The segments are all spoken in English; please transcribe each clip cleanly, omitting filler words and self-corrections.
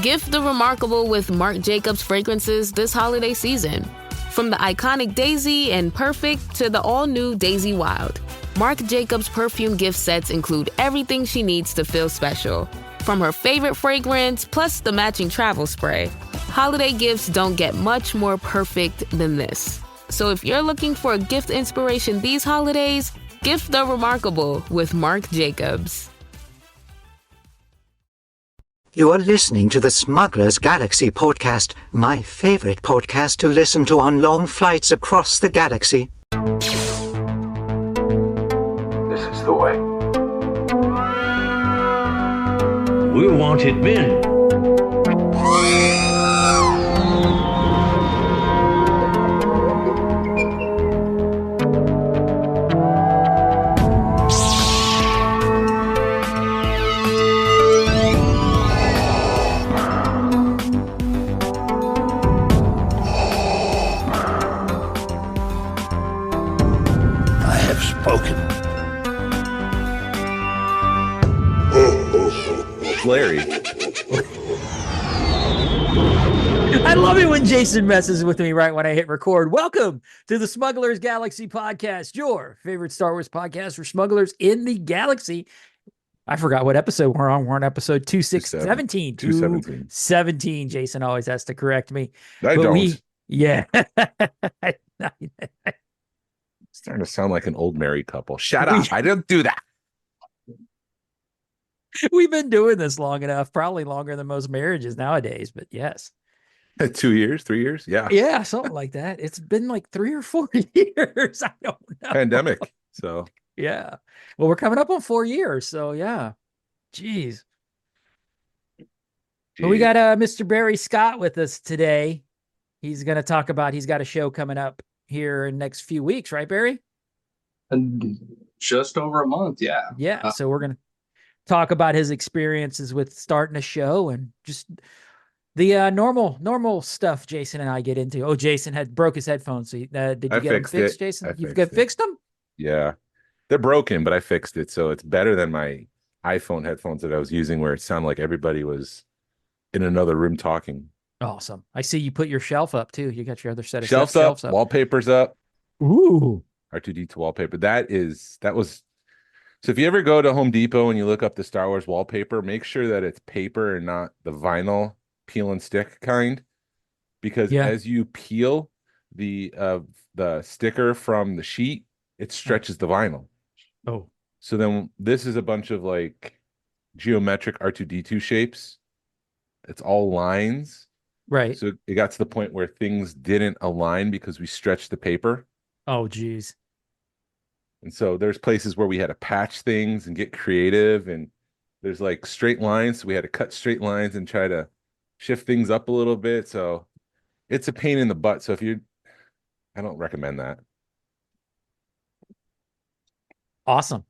Gift the remarkable with Marc Jacobs fragrances this holiday season. From the iconic Daisy and Perfect to the all-new Daisy Wild, Marc Jacobs perfume gift sets include everything she needs to feel special. From her favorite fragrance, plus the matching travel spray, holiday gifts don't get much more perfect than this. So if you're looking for a gift inspiration these holidays, gift the remarkable with Marc Jacobs. You are listening to the Smuggler's Galaxy podcast, my favorite podcast to listen to on long flights across the galaxy. This is the way. We're wanted men. Larry. I love it when Jason messes with me right when I hit record. Welcome to the Smuggler's Galaxy podcast, your favorite Star Wars podcast for smugglers in the galaxy. I forgot what episode we're on. We're on episode 217. 217. Jason always has to correct me. I don't. Yeah. It's starting to sound like an old married couple. Shut up. I didn't do that. We've been doing this long enough, probably longer than most marriages nowadays, but yes. 2 years, 3 years? Yeah. Yeah, something like that. It's been like 3 or 4 years. I don't know. Pandemic. So yeah. Well, we're coming up on 4 years. So yeah. Jeez. But we got Mr. Barry Scott with us today. He's going to talk about, he's got a show coming up here in the next few weeks, right, Barry? Just over a month, yeah. Yeah. So we're going to talk about his experiences with starting a show and just the normal stuff Jason and I get into. Oh, Jason broke his headphones. So did you get them fixed, Jason? You've fixed them? Yeah. They're broken, but I fixed it. So it's better than my iPhone headphones that I was using where it sounded like everybody was in another room talking. Awesome. I see you put your shelf up too. You got your other set of shelves up. Wallpaper's up. Ooh. R2D2 wallpaper. That was. So if you ever go to Home Depot and you look up the Star Wars wallpaper, make sure that it's paper and not the vinyl peel and stick kind, because as you peel the sticker from the sheet, it stretches the vinyl. Oh. So then this is a bunch of like geometric R2D2 shapes. It's all lines. Right. So it got to the point where things didn't align because we stretched the paper. Oh, geez. And so there's places where we had to patch things and get creative, and there's like straight lines. So we had to cut straight lines and try to shift things up a little bit. So it's a pain in the butt. So I don't recommend that. Awesome.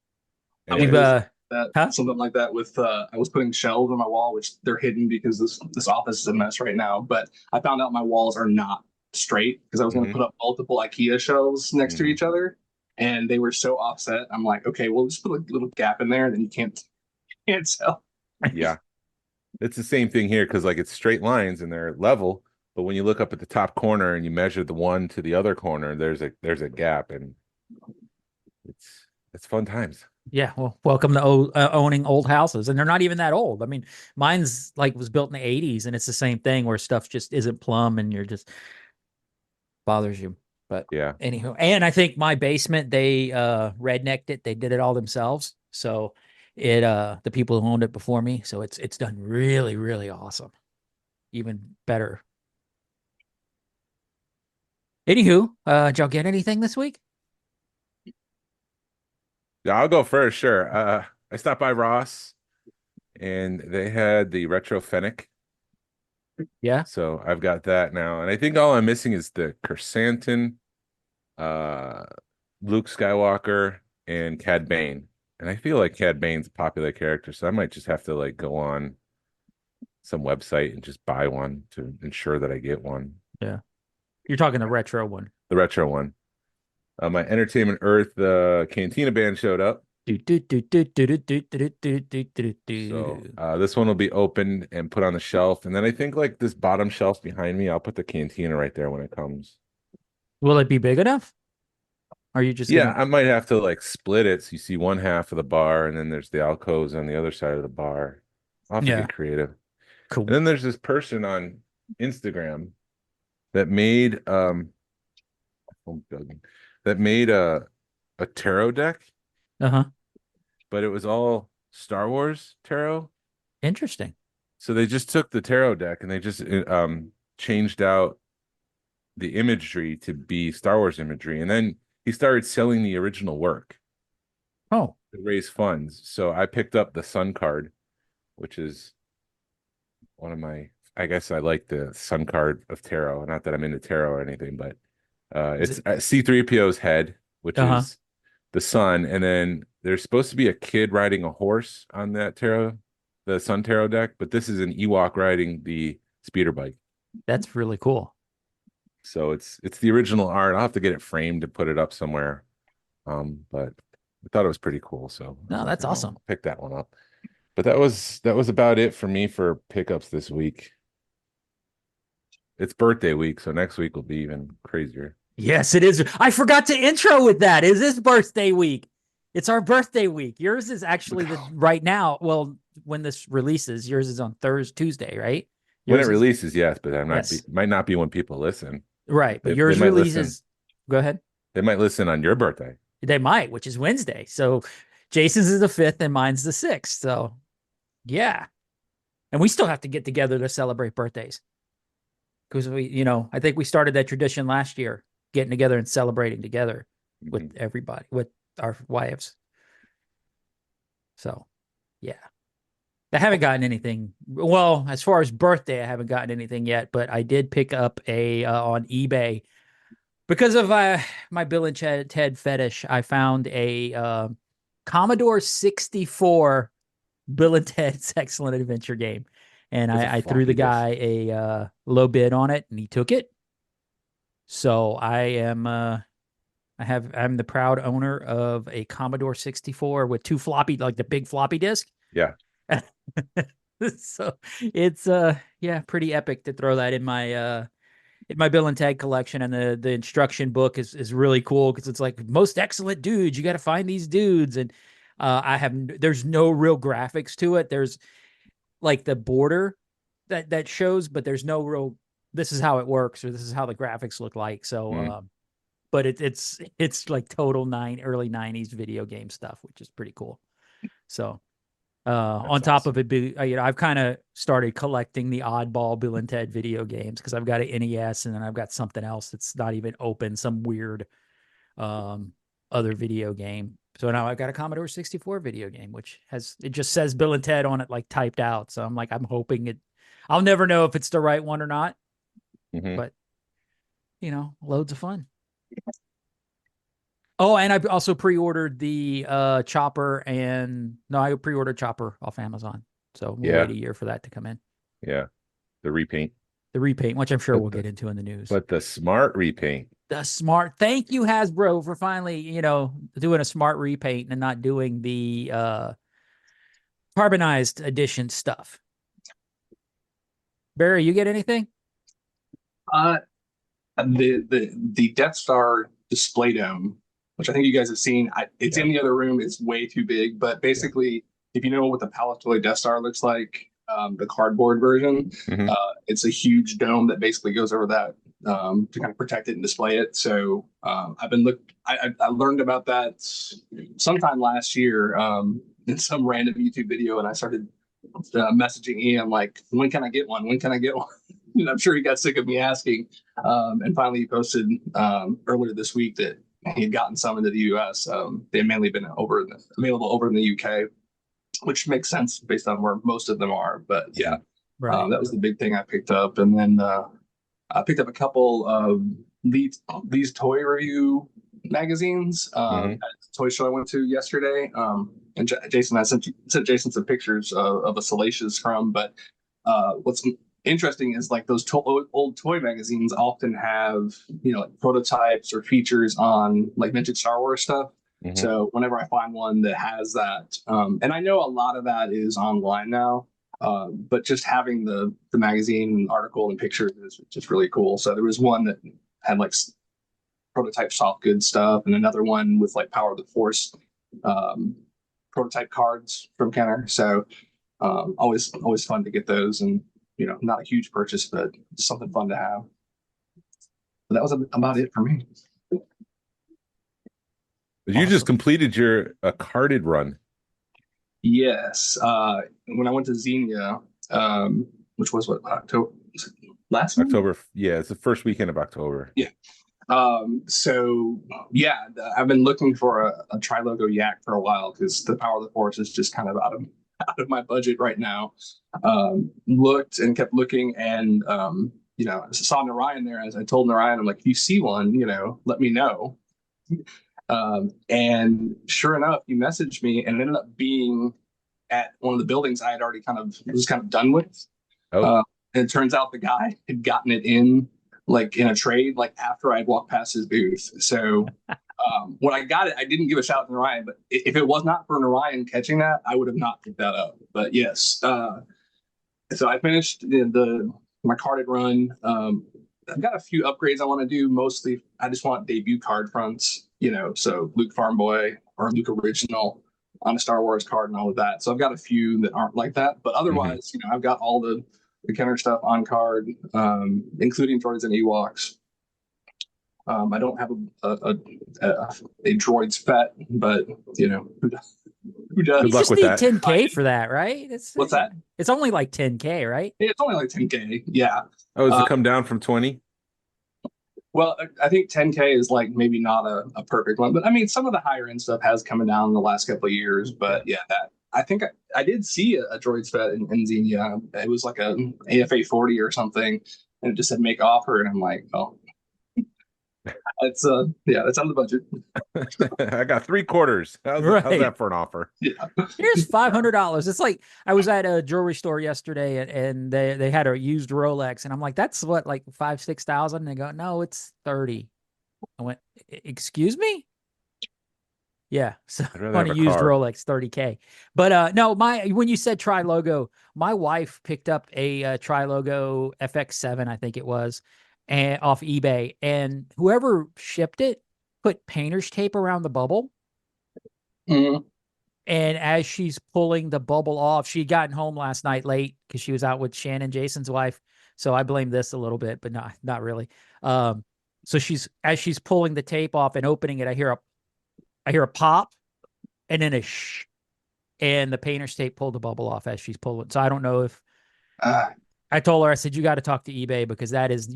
Something like that with I was putting shelves on my wall, which they're hidden because this office is a mess right now. But I found out my walls are not straight because I was going to put up multiple IKEA shelves next to each other. And they were so offset. I'm like, okay, we'll just put a little gap in there, and then you can't tell. Yeah, it's the same thing here because like it's straight lines and they're level, but when you look up at the top corner and you measure the one to the other corner, there's a gap, and it's fun times. Yeah, well, welcome to owning old houses, and they're not even that old. I mean, mine's like was built in the '80s, and it's the same thing where stuff just isn't plumb, and you're just bothers you. But yeah, anywho, and I think my basement, they rednecked it. They did it all themselves. So the people who owned it before me. So it's done really, really awesome. Even better. Anywho, did y'all get anything this week? Yeah, I'll go first. Sure. I stopped by Ross and they had the retro Fennec. Yeah. So I've got that now. And I think all I'm missing is the Chrysanthemum, Luke Skywalker, and Cad Bane. And I feel like Cad Bane's a popular character, so I might just have to like go on some website and just buy one to ensure that I get one. Yeah. You're talking the retro one. The retro one. My Entertainment Earth Cantina band showed up. So this one will be opened and put on the shelf, and then I think like this bottom shelf behind me, I'll put the cantina right there when it comes. Will it be big enough? Are you just Yeah, gonna? I might have to like split it so you see one half of the bar, and then there's the alcoves on the other side of the bar. I'll have to Yeah, get creative. cool. And then there's this person on Instagram that made home building that made a tarot deck, Uh-huh. but it was all Star Wars tarot. Interesting. So they just took the tarot deck and they just changed out the imagery to be Star Wars imagery, and then he started selling the original work Oh, to raise funds. So I picked up the Sun card, which is one of my. I guess I like the Sun card of tarot. Not that I'm into tarot or anything, but is it's it? C-3PO's head, which Uh-huh. is the sun, and then there's supposed to be a kid riding a horse on that tarot, the Sun tarot deck, but this is an Ewok riding the speeder bike. That's really cool. So it's the original art. I'll have to get it framed and put it up somewhere. But I thought it was pretty cool, so I was No, like, that's oh, awesome. I'll pick that one up. But that was about it for me for pickups this week. It's birthday week, so next week will be even crazier. Yes, it is. I forgot to intro with that. Is this birthday week? It's our birthday week. Yours is actually the right now. Well, when this releases, yours is on Tuesday, right? When it Yours is releases, yes, but that yes, might not be when people listen. right. But They yours might listen. releases. Go ahead. They might listen on your birthday. They might, which is Wednesday. So Jason's is the 5th and mine's the 6th. So yeah, and we still have to get together to celebrate birthdays because I think we started that tradition last year, getting together and celebrating together with everybody, with our wives. So, yeah, I haven't gotten anything. Well, as far as birthday, I haven't gotten anything yet, but I did pick up a on eBay because of my Bill and Ted fetish. I found a Commodore 64 Bill and Ted's Excellent Adventure game. And It's a I threw the floppy disk. guy a low bid on it, and he took it. So I'm the proud owner of a Commodore 64 with two floppy, like the big floppy disk. Yeah. So it's pretty epic to throw that in my Bill and Ted collection. And the instruction book is really cool because it's like most excellent dudes. You got to find these dudes. And there's no real graphics to it. There's like the border that shows, but there's no real, this is how it works, or this is how the graphics look like. So, but it's like total early 90s video game stuff, which is pretty cool. So, on top of it, I've kind of started collecting the oddball Bill and Ted video games because I've got an NES and then I've got something else that's not even open, some weird other video game. So now I've got a Commodore 64 video game, which it just says Bill and Ted on it, like typed out. So I'm hoping I'll never know if it's the right one or not, but loads of fun. Oh, and I also pre-ordered the Chopper, I pre-ordered Chopper off Amazon. So we'll wait a year for that to come in. Yeah. The repaint, which I'm sure we'll get into in the news. But the smart repaint. Thank you, Hasbro, for finally, doing a smart repaint and not doing the carbonized edition stuff. Barry, you get anything? The Death Star display dome, which I think you guys have seen. It's in the other room. It's way too big. But basically, if you know what the Palatoy Death Star looks like, the cardboard version, it's a huge dome that basically goes over that to kind of protect it and display it. So I learned about that sometime last year in some random YouTube video, and I started messaging Ian like, when can I get one? When can I get one? And I'm sure he got sick of me asking. And finally, he posted earlier this week that he had gotten some into the US. They've mainly been available over in the UK, which makes sense based on where most of them are. But yeah, right. That was the big thing I picked up. And then I picked up a couple of these toy review magazines at the toy show I went to yesterday. And Jason, I sent Jason some pictures of a Salacious Scrum. But what's interesting is like those old toy magazines often have like prototypes or features on like vintage Star Wars stuff. So whenever I find one that has that, and I know a lot of that is online now, but just having the magazine article and pictures is just really cool. So there was one that had like prototype soft goods stuff, and another one with like Power of the Force prototype cards from Kenner. So always fun to get those, and not a huge purchase, but something fun to have. But that was about it for me. You just completed your carded run. Yes. When I went to Xenia, which was what, October? Last month? October. Yeah, it's the first weekend of October. Yeah. So yeah, I've been looking for a tri-logo yak for a while because the Power of the Force is just kind of out of my budget right now. Looked and kept looking, and I saw Narayan there. As I told Narayan, I'm like, if you see one, let me know. And sure enough, he messaged me, and it ended up being at one of the buildings I had already was kind of done with. And it turns out the guy had gotten it in a trade, like after I'd walked past his booth. So when I got it, I didn't give a shout out to Narayan, but if it was not for Narayan catching that, I would have not picked that up. But yes, so I finished my carded run. I've got a few upgrades I want to do. Mostly, I just want debut card fronts, so Luke Farm Boy or Luke Original on a Star Wars card and all of that. So I've got a few that aren't like that, but otherwise, I've got all the Kenner stuff on card, including droids and Ewoks. I don't have a droids FET, but who does? You just need 10K for that, right? What's that? It's only like 10K, right? It's only like 10K. Yeah. Oh, does it come down from 20? Well, I think 10K is like maybe not a perfect one, but I mean, some of the higher end stuff has come down in the last couple of years. But yeah, I think I did see a droids FET in Xenia. It was like a AFA 40 or something, and it just said make offer, and I'm like, oh. It's that's out of the budget. I got 3/4. How's that for an offer? Yeah. Here's $500. It's like I was at a jewelry store yesterday, and they had a used Rolex, and I'm like, that's what, like 5,000-6,000. And they go, no, it's 30. I went, excuse me? Yeah, so on a used Rolex, 30K. But no, when you said tri-logo, my wife picked up a tri-logo FX7, I think it was, and off eBay, and whoever shipped it put painter's tape around the bubble. And as she's pulling the bubble off, she'd gotten home last night late because she was out with Shannon, Jason's wife. So I blame this a little bit, but not really. So as she's pulling the tape off and opening it, I hear a pop and then a shh, and the painter's tape pulled the bubble off as she's pulling. So I don't know if I told her, I said, you got to talk to eBay because that is,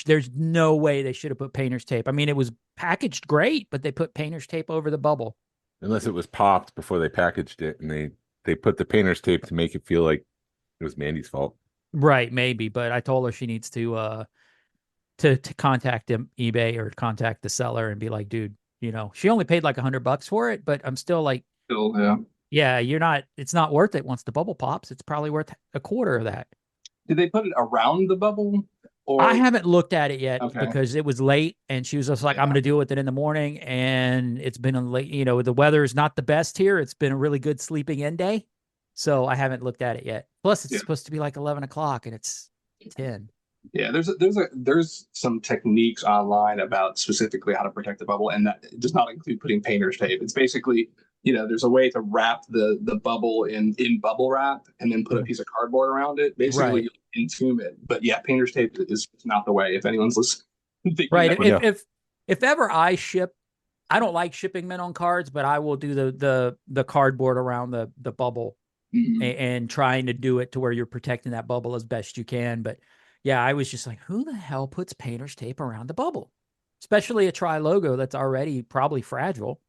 there's no way they should have put painter's tape. I mean, it was packaged great, but they put painter's tape over the bubble. Unless it was popped before they packaged it, and they put the painter's tape to make it feel like it was Mandy's fault. Right, maybe. But I told her she needs to contact eBay or contact the seller and be like, dude, she only paid like $100 for it, but I'm still like, yeah, it's not worth it once the bubble pops. It's probably worth $25 of that. Did they put it around the bubble? Or I haven't looked at it yet because it was late, and she was just like, I'm going to deal with it in the morning. And it's been a late, the weather is not the best here. It's been a really good sleeping in day. So I haven't looked at it yet. Plus it's supposed to be like 11 o'clock and it's 10. Yeah, there's some techniques online about specifically how to protect the bubble, and that does not include putting painter's tape. It's basically, there's a way to wrap the bubble in bubble wrap and then put a piece of cardboard around it. Basically, you entomb it. But yeah, painter's tape is not the way. If anyone's listening, right? If ever I ship, I don't like shipping men on cards, but I will do the cardboard around the bubble and trying to do it to where you're protecting that bubble as best you can. But yeah, I was just like, who the hell puts painter's tape around the bubble? Especially a tri-logo that's already probably fragile.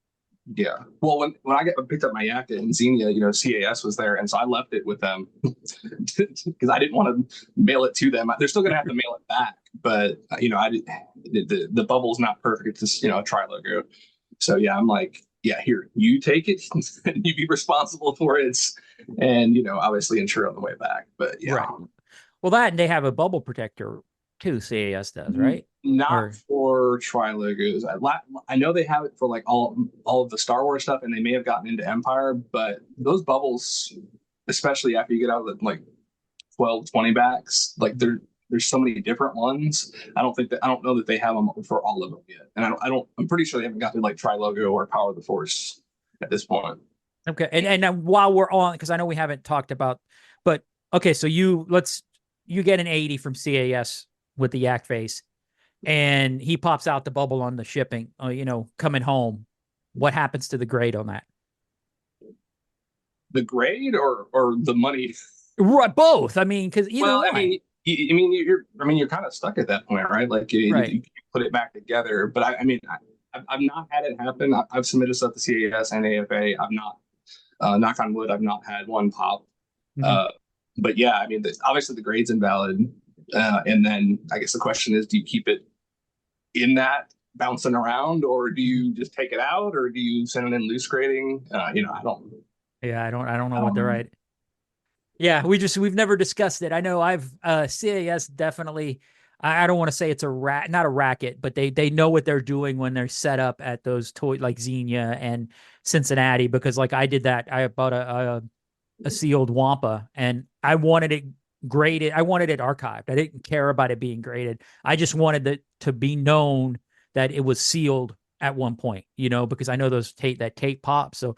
Yeah. Well, when I picked up my yak in Xenia, CAS was there, and so I left it with them because I didn't want to mail it to them. They're still going to have to mail it back, but the bubble's not perfect. It's a tri-logo. So yeah, I'm like, yeah, here, you take it and you be responsible for it, and obviously insure on the way back. But yeah. Right. Well, and they have a bubble protector too. CAS does, right? Not for Tri Logos. I know they have it for like all of the Star Wars stuff, and they may have gotten into Empire, but those bubbles, especially after you get out of the like 12, 20 backs, like there's so many different ones. I don't know that they have them for all of them yet, and I'm pretty sure they haven't got to like Tri Logo or Power of the Force at this point. Okay, and while we're on, because I know we haven't talked about, but okay, so you get an 80 from CAS with the yak face, and he pops out the bubble on the shipping, coming home. What happens to the grade on that? The grade or the money? Right, both. I mean, because either way. You're kind of stuck at that point, right? Like you put it back together. But I've not had it happen. I've submitted stuff to CAS and AFA. I've not, knock on wood, I've not had one pop. Mm-hmm. But yeah, obviously the grade's invalid. And then I guess the question is, do you keep it in that bouncing around, or do you just take it out, or do you send it in loose grading? I don't. Yeah, I don't know what they're right. Yeah, we've never discussed it. I know CAS definitely. I don't want to say it's not a racket, but they know what they're doing when they're set up at those like Xenia and Cincinnati, because like I did that. I bought a sealed Wampa, and I wanted it graded. I wanted it archived. I didn't care about it being graded. I just wanted it to be known that it was sealed at one point, because I know that tape pops. So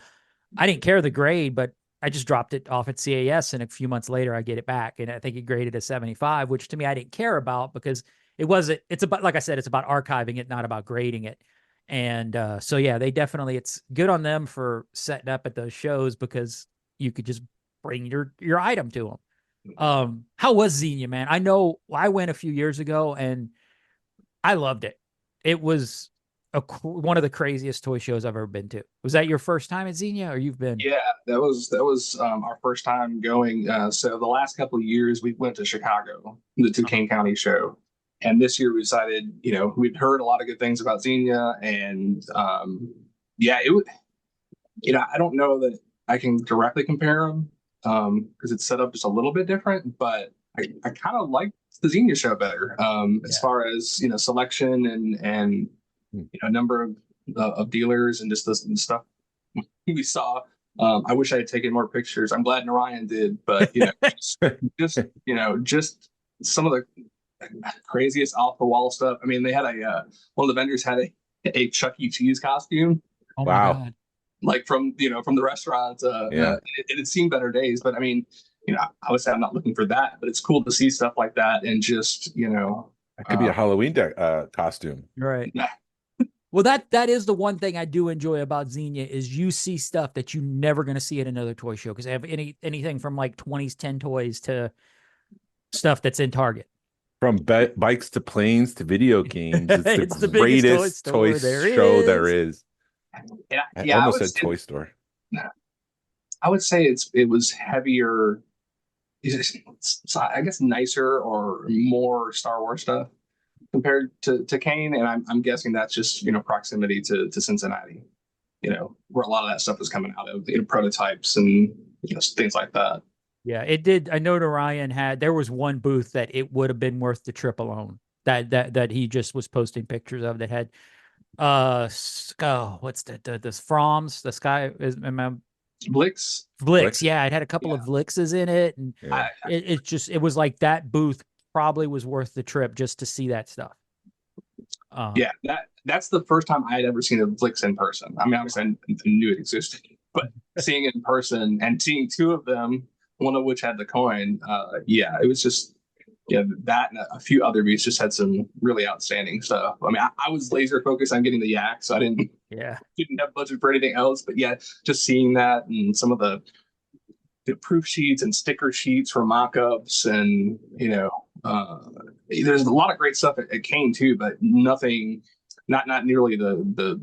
I didn't care the grade, but I just dropped it off at CAS, and a few months later I get it back, and I think it graded a 75, which to me I didn't care about, because it's about, like I said, it's about archiving it, not about grading it. And so yeah, they definitely, it's good on them for setting up at those shows, because you could just bring your item to them. How was Xenia, man? I know I went a few years ago and I loved it. It was one of the craziest toy shows I've ever been to. Was that your first time at Xenia, or you've been? Yeah, that was our first time going. So the last couple of years we went to Chicago, the Kane County show, and this year we decided, we'd heard a lot of good things about Xenia, and it would, I don't know that I can directly compare them because it's set up just a little bit different, but I kind of like the Xenia show better as far as selection and number of dealers and just the stuff we saw. I wish I had taken more pictures. I'm glad Narayan did, but just some of the craziest off the wall stuff. They had one of the vendors had a Chuck E. Cheese costume. Oh my God. Like from the restaurant. It had seen better days, but obviously I'm not looking for that, but it's cool to see stuff like that, and just it could be a Halloween costume, right? Well, that is the one thing I do enjoy about Xenia, is you see stuff that you're never going to see at another toy show, because they have anything from like 20s 10 toys to stuff that's in Target. From bikes to planes to video games. It's the greatest toy show there is. I almost said toy store. I would say it was heavier, I guess nicer or more Star Wars stuff compared to Kane, and I'm guessing that's just proximity to Cincinnati, where a lot of that stuff is coming out of prototypes and things like that. Yeah, it did. I know Narayan there was one booth that it would have been worth the trip alone, that he just was posting pictures of, that had what's this Froms, the sky is Blix. Yeah, it had a couple of Blixes in it, and it was like that booth probably was worth the trip just to see that stuff. That's the first time I had ever seen a Blix in person. Obviously I knew it existed, but seeing it in person and seeing two of them, one of which had the coin, it was just that and a few other beats just had some really outstanding stuff. I was laser focused on getting the yak, so I didn't have budget for anything else. But just seeing that, and some of the proof sheets and sticker sheets for mock-ups, and there's a lot of great stuff at Kane too, but nothing, not nearly the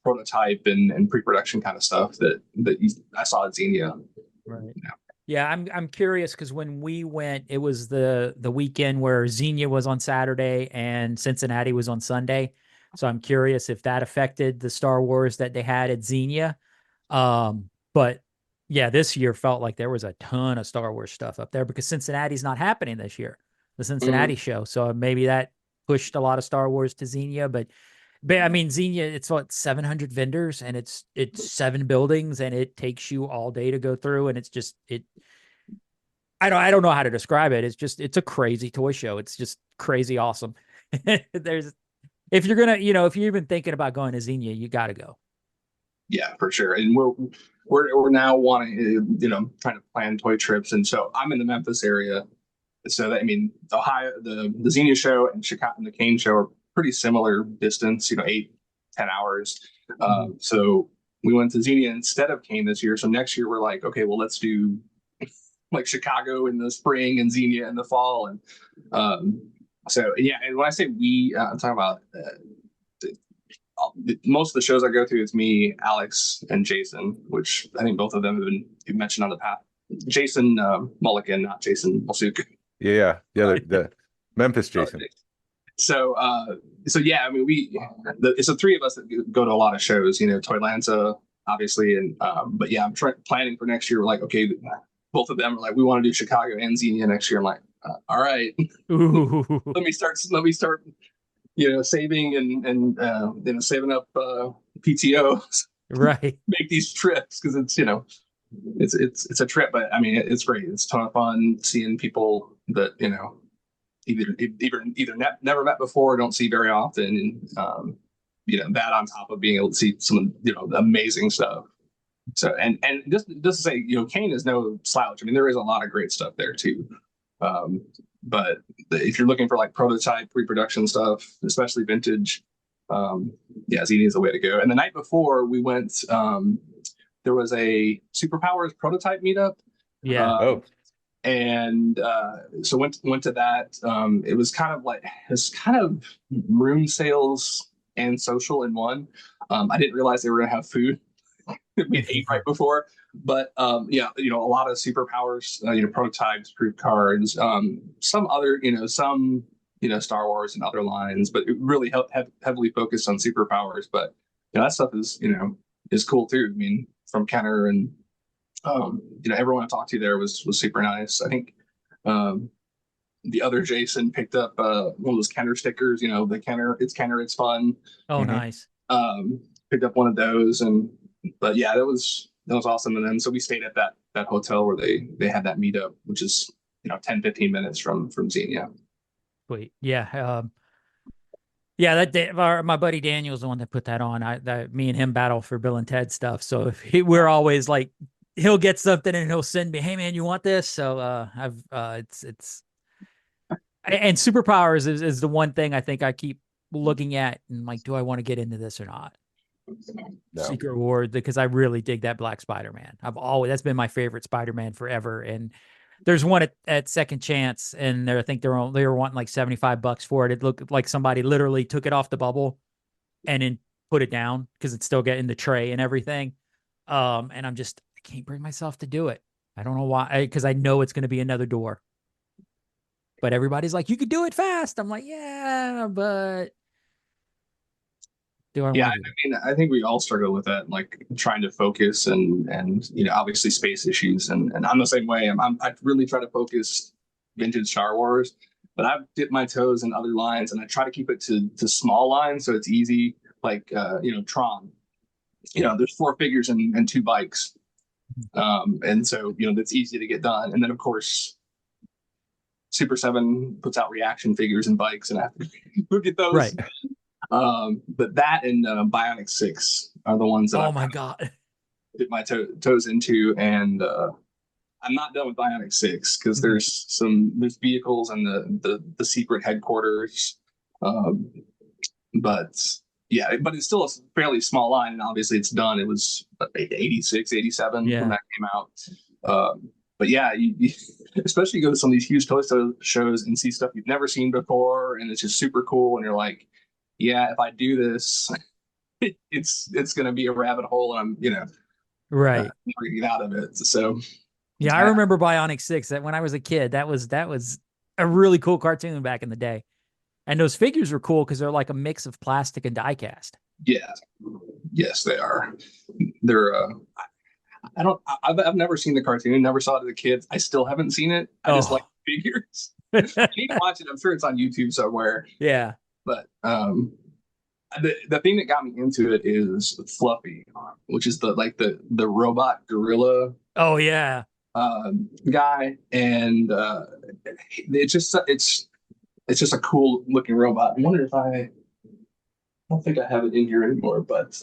prototype and pre-production kind of stuff that I saw at Xenia. Right. Yeah, I'm curious, because when we went, it was the weekend where Xenia was on Saturday and Cincinnati was on Sunday. So I'm curious if that affected the Star Wars that they had at Xenia. But yeah, this year felt like there was a ton of Star Wars stuff up there, because Cincinnati's not happening this year. the Cincinnati show. So maybe that pushed a lot of Star Wars to Xenia, but I mean, Xenia, it's what, 700 vendors, and it's 7 buildings, and it takes you all day to go through, and it's just I don't know how to describe it. It's a crazy toy show. It's just crazy awesome. If you're gonna, if you're even thinking about going to Xenia, you got to go. Yeah, for sure. And we're now wanting, trying to plan toy trips, and so I'm in the Memphis area. So that, I mean, Ohio, the Xenia show and Chicago and the Kane show are pretty similar distance, 8-10 hours. So we went to Xenia instead of Kane this year. So next year we're like, okay, well, let's do like Chicago in the spring and Xenia in the fall. And so, yeah. And when I say we, I'm talking about most of the shows I go to, it's me, Alex, and Jason, which I think both of them have been mentioned on the path. Jason Mulligan, not Jason Malsuk. Yeah. The Memphis Jason. So yeah, I mean, it's the 3 of us that go to a lot of shows, Toylanza, obviously, and but yeah, I'm planning for next year. We're like, okay, both of them are like, we want to do Chicago and Xenia next year. I'm like, all right, let me start, saving and saving up PTO, right? Make these trips, because it's a trip, but I mean, it's great. It's a ton of fun seeing people that either never met before or don't see very often, and that on top of being able to see some amazing stuff. So and just to say, Kane is no slouch. I mean, there is a lot of great stuff there too. But if you're looking for like prototype pre-production stuff, especially vintage, Xenia is the way to go. And the night before we went, there was a Superpowers prototype meetup. Yeah. And so went to that. It was kind of room sales and social in one. I didn't realize they were gonna have food. We ate right before, but a lot of Superpowers, prototypes, proof cards, some other, Star Wars and other lines, but it really heavily focused on Superpowers. But that stuff is cool too. I mean, from Kenner and everyone I talked to there was super nice. I think the other Jason picked up one of those Kenner stickers, the Kenner, it's fun. Oh, nice. Picked up one of those, but yeah, that was awesome. And then so we stayed at that hotel where they had that meetup, which is 10-15 minutes from Xenia. Sweet. Yeah. Yeah, that day, my buddy Daniel's the one that put that on. Me and him battle for Bill and Ted stuff. So we're always like, he'll get something and he'll send me, hey man, you want this? So it's and Superpowers is the one thing I think I keep looking at and like, do I want to get into this or not? No. Secret War, because I really dig that Black Spider-Man. That's been my favorite Spider-Man forever. And there's one at Second Chance, and I think they were wanting like $75 for it. It looked like somebody literally took it off the bubble and then put it down because it's still getting the tray and everything. And I can't bring myself to do it. I don't know why, because I know it's going to be another door. But everybody's like, you could do it fast. I'm like, yeah, but I think we all struggle with that, like trying to focus and obviously space issues, and I'm the same way. I really try to focus vintage Star Wars, but I've dipped my toes in other lines, and I try to keep it to small lines so it's easy. Like Tron, there's 4 figures and 2 bikes, and so that's easy to get done. And then of course, Super 7 puts out reaction figures and bikes, and I have to look at those. Right. But that and Bionic 6 are the ones that my God, dip my toes into, and I'm not done with Bionic 6 because there's vehicles and the secret headquarters, but it's still a fairly small line, and obviously it's done. It was 86, 87 when that came out. But yeah, you especially go to some of these huge toy shows and see stuff you've never seen before, and it's just super cool, and you're like, yeah, if I do this, it's going to be a rabbit hole, and I'm, right, get out of it. So, yeah, I remember Bionic 6. That when I was a kid, that was a really cool cartoon back in the day, and those figures were cool because they're like a mix of plastic and die cast. Yeah, yes, they are. They're. I've never seen the cartoon. Never saw it as a kid. I still haven't seen it. I just like figures. need to watch it. I'm sure it's on YouTube somewhere. Yeah. But the thing that got me into it is Fluffy, which is the robot gorilla. Oh yeah. Guy, and it's just a cool looking robot. I wonder if I don't think I have it in here anymore, but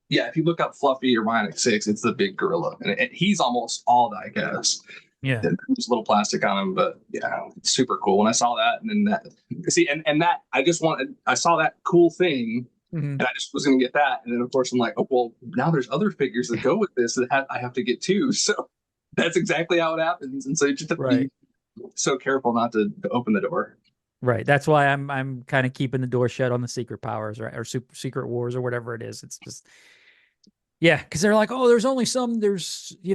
yeah, if you look up Fluffy or Bionic 6, it's the big gorilla, and he's almost all diecast. Yeah, there's a little plastic on him, but yeah, it's super cool. When I saw that, and then that, see, and that I saw that cool thing, and I just was going to get that, and then of course I'm like, oh well, now there's other figures that go with this that I have to get too. So that's exactly how it happens, and so you just have to be so careful not to open the door. Right. That's why I'm kind of keeping the door shut on the secret powers, right, or secret wars or whatever it is. It's just. Yeah, because they're like, oh, there's only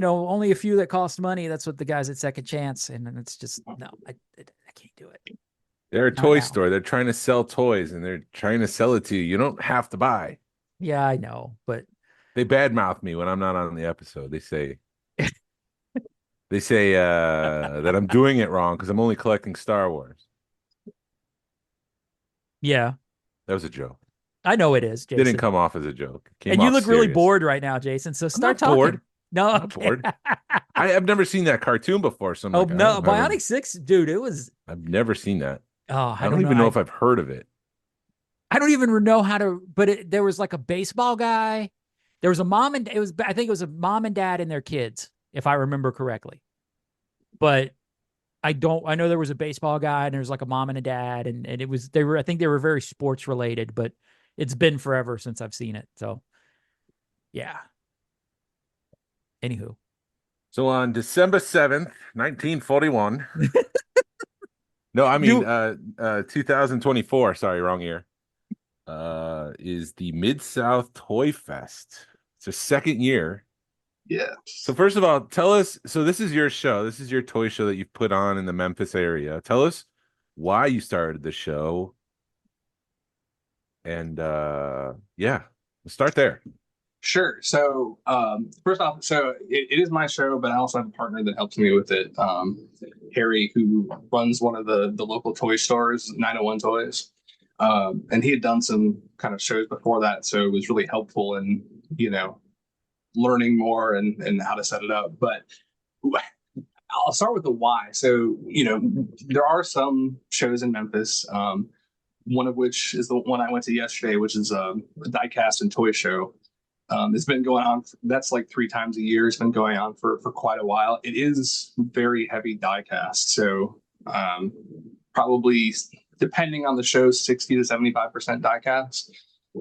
only a few that cost money. That's what the guys at Second Chance, and then it's just no, I can't do it. They're a toy store. They're trying to sell toys, and they're trying to sell it to you. You don't have to buy. Yeah, I know, but they badmouth me when I'm not on the episode. They say that I'm doing it wrong because I'm only collecting Star Wars. Yeah, that was a joke. I know it is, Jason. Didn't come off as a joke. And you look serious. Really bored right now, Jason. So start talking. Bored. No, I'm okay. Bored. I've never seen that cartoon before. So no, Bionic 6, dude. It was. I've never seen that. Oh, I don't even know if I've heard of it. I don't even know how to. But there was like a baseball guy. There was a mom and I think it was a mom and dad and their kids, if I remember correctly. But I know there was a baseball guy and there was like a mom and a dad, and I think they were very sports related, but. It's been forever since I've seen it. So, yeah. Anywho. So on December 7th, 1941. No, I mean 2024. Sorry, wrong year. Is the Midsouth Toy Fest. It's a second year. Yeah. So first of all, tell us. So this is your show. This is your toy show that you've put on in the Memphis area. Tell us why you started the show. And yeah, let's start there. Sure. So first off, so it is my show, but I also have a partner that helps me with it, Harry, who runs one of the local toy stores, 901 Toys. And he had done some kind of shows before that, so it was really helpful in, learning more and how to set it up. But I'll start with the why. So, there are some shows in Memphis, one of which is the one I went to yesterday, which is a diecast and toy show. It's been going on. That's like 3 times a year. It's been going on for quite a while. It is very heavy diecast. So probably, depending on the show, 60 to 75% diecast.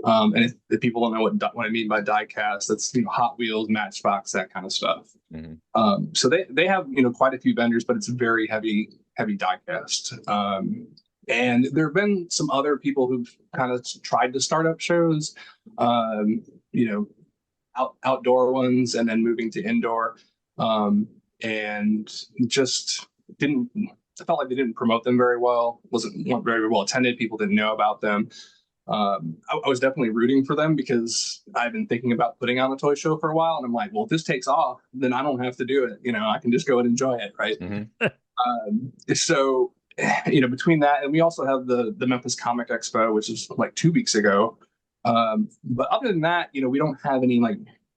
And if people don't know what I mean by diecast, that's Hot Wheels, Matchbox, that kind of stuff. Mm-hmm. So they have quite a few vendors, but it's very heavy diecast. And there have been some other people who've kind of tried to start up shows, outdoor ones, and then moving to indoor, and just didn't. I felt like they didn't promote them very well. Weren't very well attended. People didn't know about them. I was definitely rooting for them because I've been thinking about putting on a toy show for a while, and I'm like, well, if this takes off, then I don't have to do it. I can just go and enjoy it, right? Mm-hmm. So. Between that, and we also have the Memphis Comic Expo, which is like 2 weeks ago. But other than that, we don't have any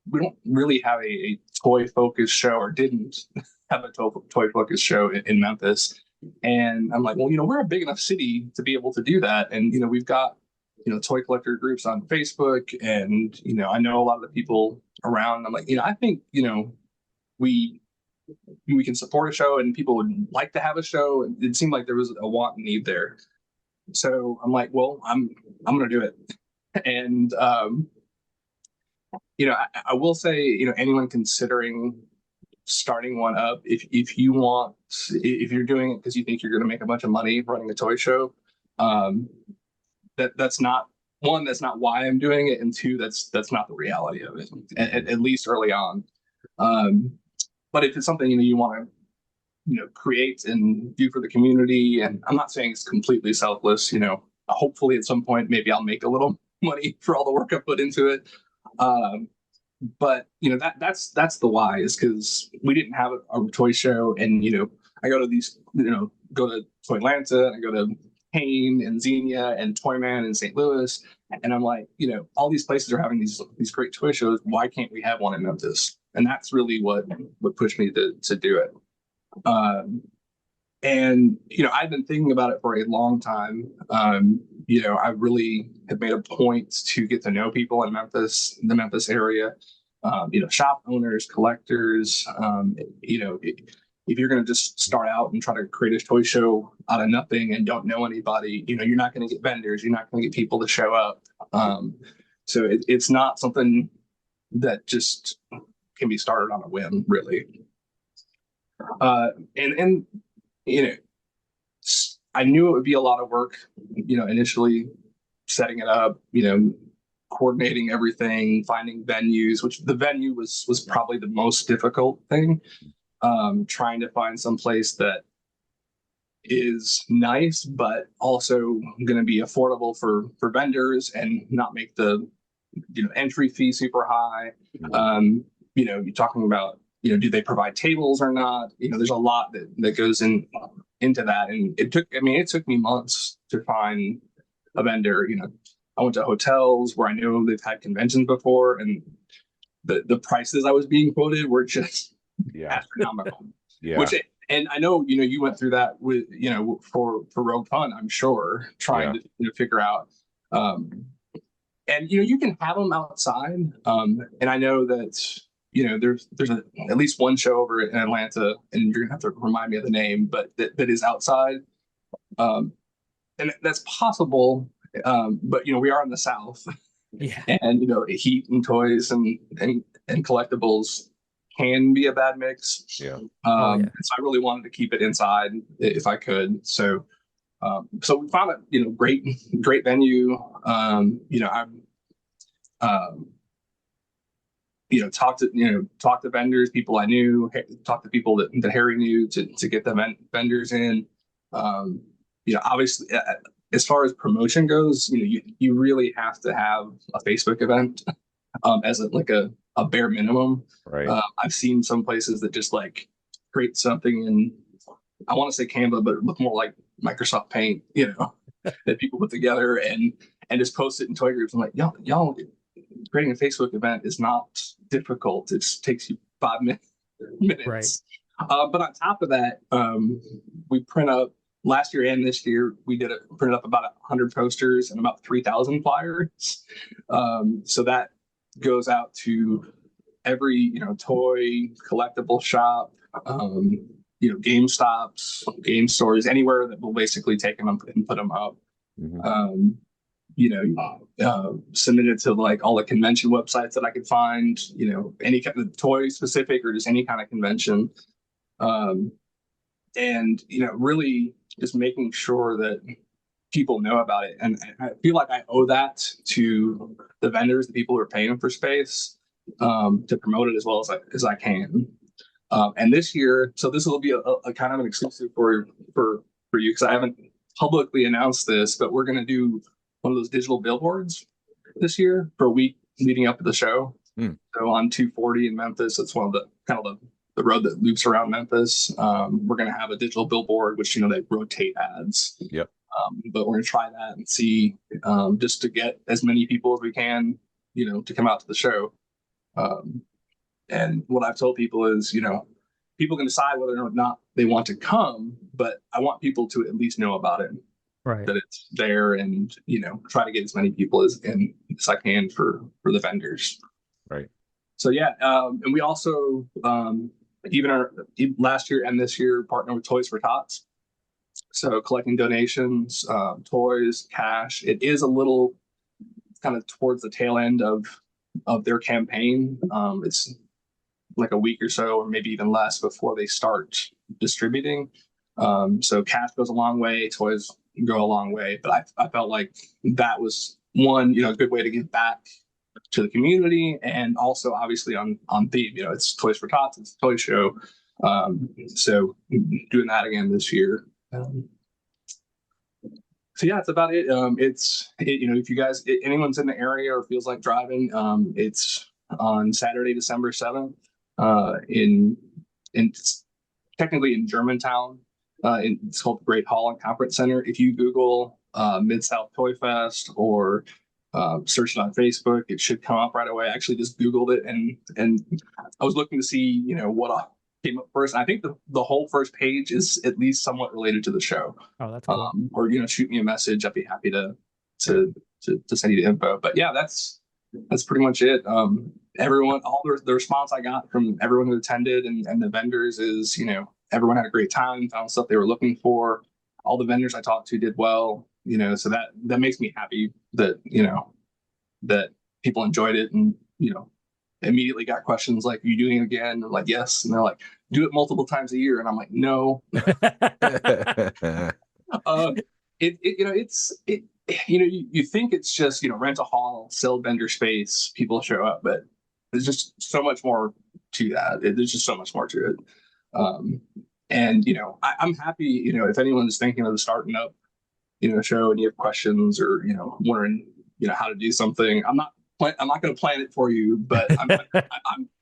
we don't really have a toy focused show, or didn't have a toy focused show in Memphis. And I'm like, well, we're a big enough city to be able to do that. And we've got toy collector groups on Facebook, and I know a lot of the people around. I'm like, I think we can support a show, and people would like to have a show. It seemed like there was a want and need there. So I'm like, well, I'm going to do it. And, I will say, anyone considering starting one up, if you're doing it because you think you're going to make a bunch of money running a toy show, that's not why I'm doing it. And 2, that's not the reality of it, at least early on. But if it's something you want to create and do for the community, and I'm not saying it's completely selfless, hopefully at some point maybe I'll make a little money for all the work I put into it. But that's the why, is because we didn't have a toy show, and I go to these, go to Toy Atlanta, I go to Kane and Xenia and Toyman in St. Louis, and I'm like, all these places are having these great toy shows. Why can't we have one in Memphis? And that's really what pushed me to do it. And I've been thinking about it for a long time. I really have made a point to get to know people in Memphis, the Memphis area. Shop owners, collectors. If you're going to just start out and try to create a toy show out of nothing and don't know anybody, you're not going to get vendors. You're not going to get people to show up. So it's not something that just can be started on a whim, really. And I knew it would be a lot of work, initially setting it up, coordinating everything, finding venues, which the venue was probably the most difficult thing. Trying to find some place that is nice, but also going to be affordable for vendors and not make the entry fee super high. You're talking about do they provide tables or not? There's a lot that goes into that, and it took me months to find a vendor. I went to hotels where I know they've had conventions before, and the prices I was being quoted were just astronomical. And I know you went through that with for Rogue Fun, I'm sure, trying to figure out. And you can have them outside, and I know that there's at least one show over in Atlanta, and you're gonna have to remind me of the name, but that is outside, and that's possible. But we are in the South, and heat and toys and collectibles can be a bad mix. So I really wanted to keep it inside if I could. So we found a great venue. Talked to vendors, people I knew, talked to people that Harry knew to get the vendors in. Obviously, as far as promotion goes, you really have to have a Facebook event as a bare minimum. Right. I've seen some places that just create something in, I want to say Canva, but it look more like Microsoft Paint, that people put together and just post it in toy groups. I'm like, y'all creating a Facebook event is not difficult. It takes you 5 minutes. Right. But on top of that, we print up last year and this year. We printed up about 100 posters and about 3,000 flyers. So that goes out to every toy collectible shop, Game Stops, game stores, anywhere that will basically take them and put them up. Submitted to all the convention websites that I could find, any kind of toy specific or just any kind of convention. And really just making sure that people know about it. And I feel like I owe that to the vendors, the people who are paying for space, to promote it as well as I can. And this year, so this will be a kind of an exclusive for you, because I haven't publicly announced this, but we're going to do one of those digital billboards this year for a week leading up to the show. So on 240 in Memphis, it's one of the road that loops around Memphis. We're going to have a digital billboard, which they rotate ads. But we're going to try that and see, just to get as many people as we can, to come out to the show. And what I've told people is, people can decide whether or not they want to come, but I want people to at least know about it. Right. That it's there, and try to get as many people as I can for the vendors. Right. So and we also even last year and this year partner with Toys for Tots. So collecting donations, toys, cash. It is a little kind of towards the tail end of their campaign. It's like a week or so, or maybe even less, before they start distributing. So cash goes a long way, toys go a long way. But I felt like that was one, a good way to give back to the community, and also obviously on theme. It's Toys for Tots, it's a toy show. So doing that again this year. So yeah, that's about it. If you guys, anyone's in the area or feels like driving, it's on Saturday, December 7th, in technically in Germantown. It's called the Great Hall and Conference Center. If you Google Midsouth Toy Fest or search it on Facebook, it should come up right away. I actually just Googled it, and I was looking to see, what came up first. I think the whole first page is at least somewhat related to the show. Oh, that's cool. Or shoot me a message. I'd be happy to send you the info. But yeah, that's pretty much it. Everyone, all the response I got from everyone who attended and the vendors is, everyone had a great time, found stuff they were looking for. All the vendors I talked to did well, so that makes me happy that, that people enjoyed it, and, immediately got questions like, are you doing it again? I'm like, yes. And they're like, do it multiple times a year. And I'm like, no. You think it's just, rent a hall, sell vendor space, people show up, but there's just so much more to that. There's just so much more to it. And, I'm happy, if anyone's thinking of starting up, show and you have questions or, wondering, how to do something. I'm not going to plan it for you, but I'm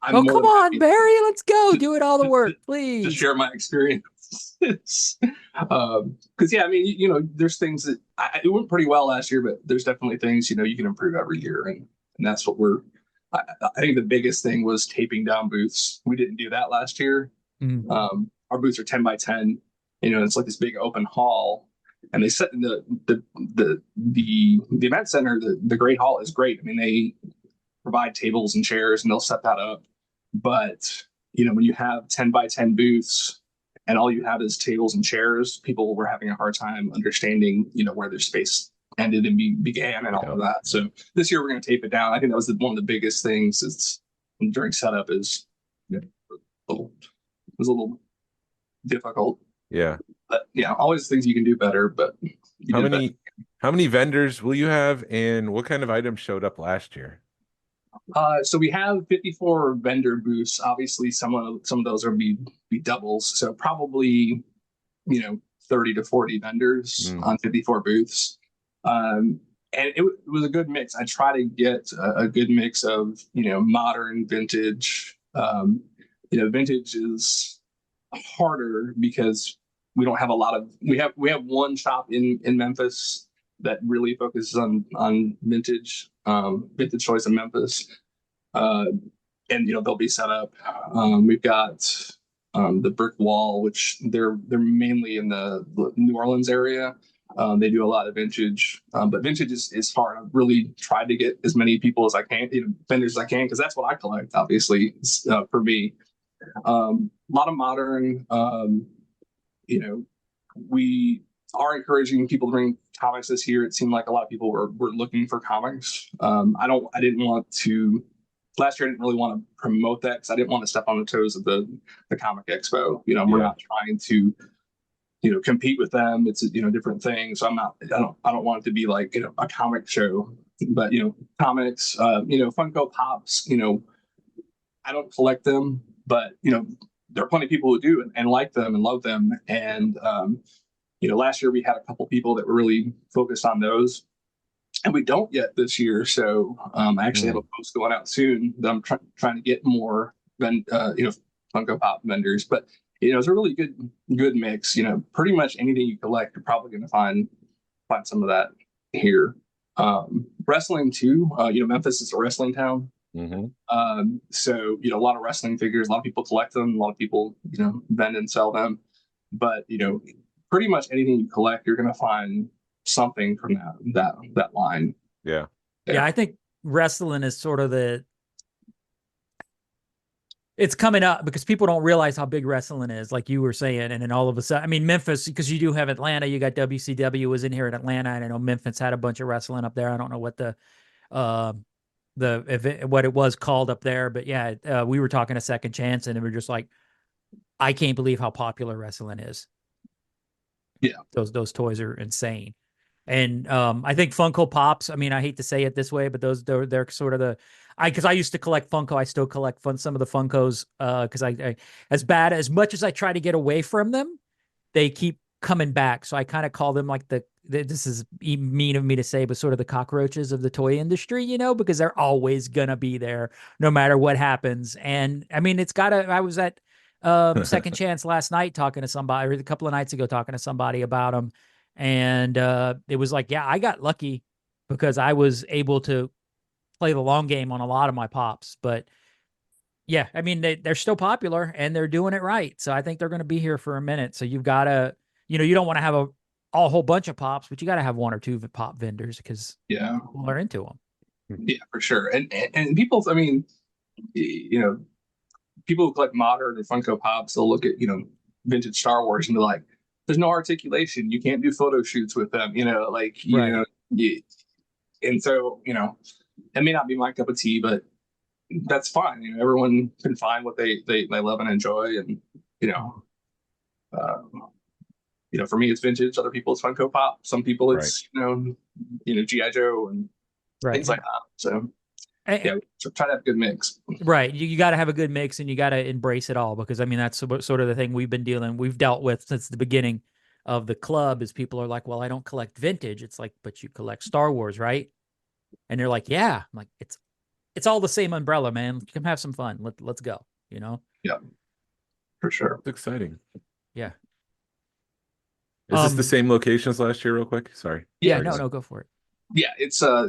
oh, come on, Barry, let's go. Do it all the work, please. To share my experience. Because yeah, I mean, there's things that it went pretty well last year, but there's definitely things, you can improve every year. And that's what I think the biggest thing was taping down booths. We didn't do that last year. Mm-hmm. Our booths are 10 by 10, it's like this big open hall, and they set the event center, the Great Hall is great. I mean, they provide tables and chairs and they'll set that up. But, when you have 10 by 10 booths and all you have is tables and chairs, people were having a hard time understanding, where their space ended and began and all of that. So this year we're going to tape it down. I think that was one of the biggest things during setup is it was a little difficult. Yeah. But yeah, always things you can do better. But how many vendors will you have, and what kind of items showed up last year? So we have 54 vendor booths. Obviously, some of those are be doubles. So probably 30 to 40 vendors on 54 booths. And it was a good mix. I try to get a good mix of modern, vintage. Vintage is harder because we don't have a lot of. We have one shop in Memphis that really focuses on vintage. Vintage Choice in Memphis, and they'll be set up. We've got the Brick Wall, which they're mainly in the New Orleans area. They do a lot of vintage, but vintage is hard. I've really tried to get as many people as I can, vendors as I can, because that's what I collect. Obviously, for me, a lot of modern. We are encouraging people to bring comics this year. It seemed like a lot of people were looking for comics. I didn't want to. Last year, I didn't really want to promote that because I didn't want to step on the toes of the Comic Expo. We're not trying to, compete with them. It's different things. So I don't want it to be like a comic show. But comics, Funko Pops. I don't collect them, but there are plenty of people who do and like them and love them. And last year we had a couple people that were really focused on those, and we don't yet this year. So I actually have a post going out soon that I'm trying to get more than Funko Pop vendors. But it's a really good mix. Pretty much anything you collect, you're probably going to find some of that here. Wrestling too. Memphis is a wrestling town. Mm-hmm. So a lot of wrestling figures. A lot of people collect them. A lot of people vend and sell them. But pretty much anything you collect, you're going to find something from that line. Yeah. I think wrestling is sort of it's coming up because people don't realize how big wrestling is, like you were saying. And then all of a sudden, I mean, Memphis, because you do have Atlanta, you got WCW was in here in Atlanta. And I know Memphis had a bunch of wrestling up there. I don't know what what it was called up there, but yeah, we were talking a Second Chance, and we were just like, I can't believe how popular wrestling is. Yeah, those toys are insane. And I think Funko Pops, I mean, I hate to say it this way, but they're sort of because I used to collect Funko. I still collect some of the Funkos because I as much as I try to get away from them, they keep coming back. So I kind of call them like this is mean of me to say, but sort of the cockroaches of the toy industry, because they're always going to be there no matter what happens. And I mean, I Second Chance last night talking to somebody, or a couple of nights ago talking to somebody about them. And it was like, yeah, I got lucky because I was able to play the long game on a lot of my pops. But yeah, I mean, they're still popular and they're doing it right. So I think they're going to be here for a minute. So you've got to, you don't want to have a whole bunch of pops, but you got to have one or two pop vendors because people are into them. Yeah, for sure. And people, I mean, people who collect modern or Funko Pops, they'll look at, vintage Star Wars and be like, there's no articulation. You can't do photo shoots with them, and so, it may not be my cup of tea, but that's fine. Everyone can find what they love and enjoy. And, for me, it's vintage. Other people, it's Funko Pop. Some people, it's, G.I. Joe and things like that. So, try to have a good mix. Right. You got to have a good mix and you got to embrace it all because, I mean, that's sort of the thing we've dealt with since the beginning of the club is people are like, well, I don't collect vintage. It's like, but you collect Star Wars, right? And they're like, yeah. I'm like, it's all the same umbrella, man. Come have some fun. Let's go, Yeah, for sure. It's exciting. Yeah. Is this the same location as last year real quick? Sorry. Yeah, no, go for it. Yeah, it's so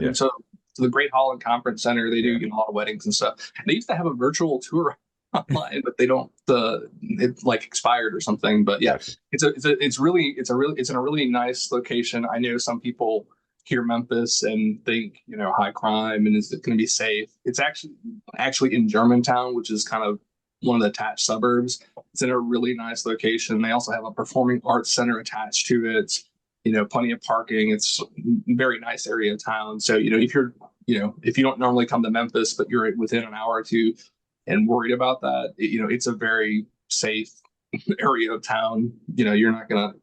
the Great Hall and Conference Center, they do a lot of weddings and stuff. And they used to have a virtual tour online, but they don't it like expired or something. But yeah, it's in a really nice location. I know some people hear Memphis and think, high crime and is it going to be safe? It's actually in Germantown, which is kind of one of the attached suburbs. It's in a really nice location. They also have a performing arts center attached to it. Plenty of parking. It's a very nice area of town. So, if you don't normally come to Memphis, but you're within an hour or two and worried about that, it's a very safe area of town. You're not gonna,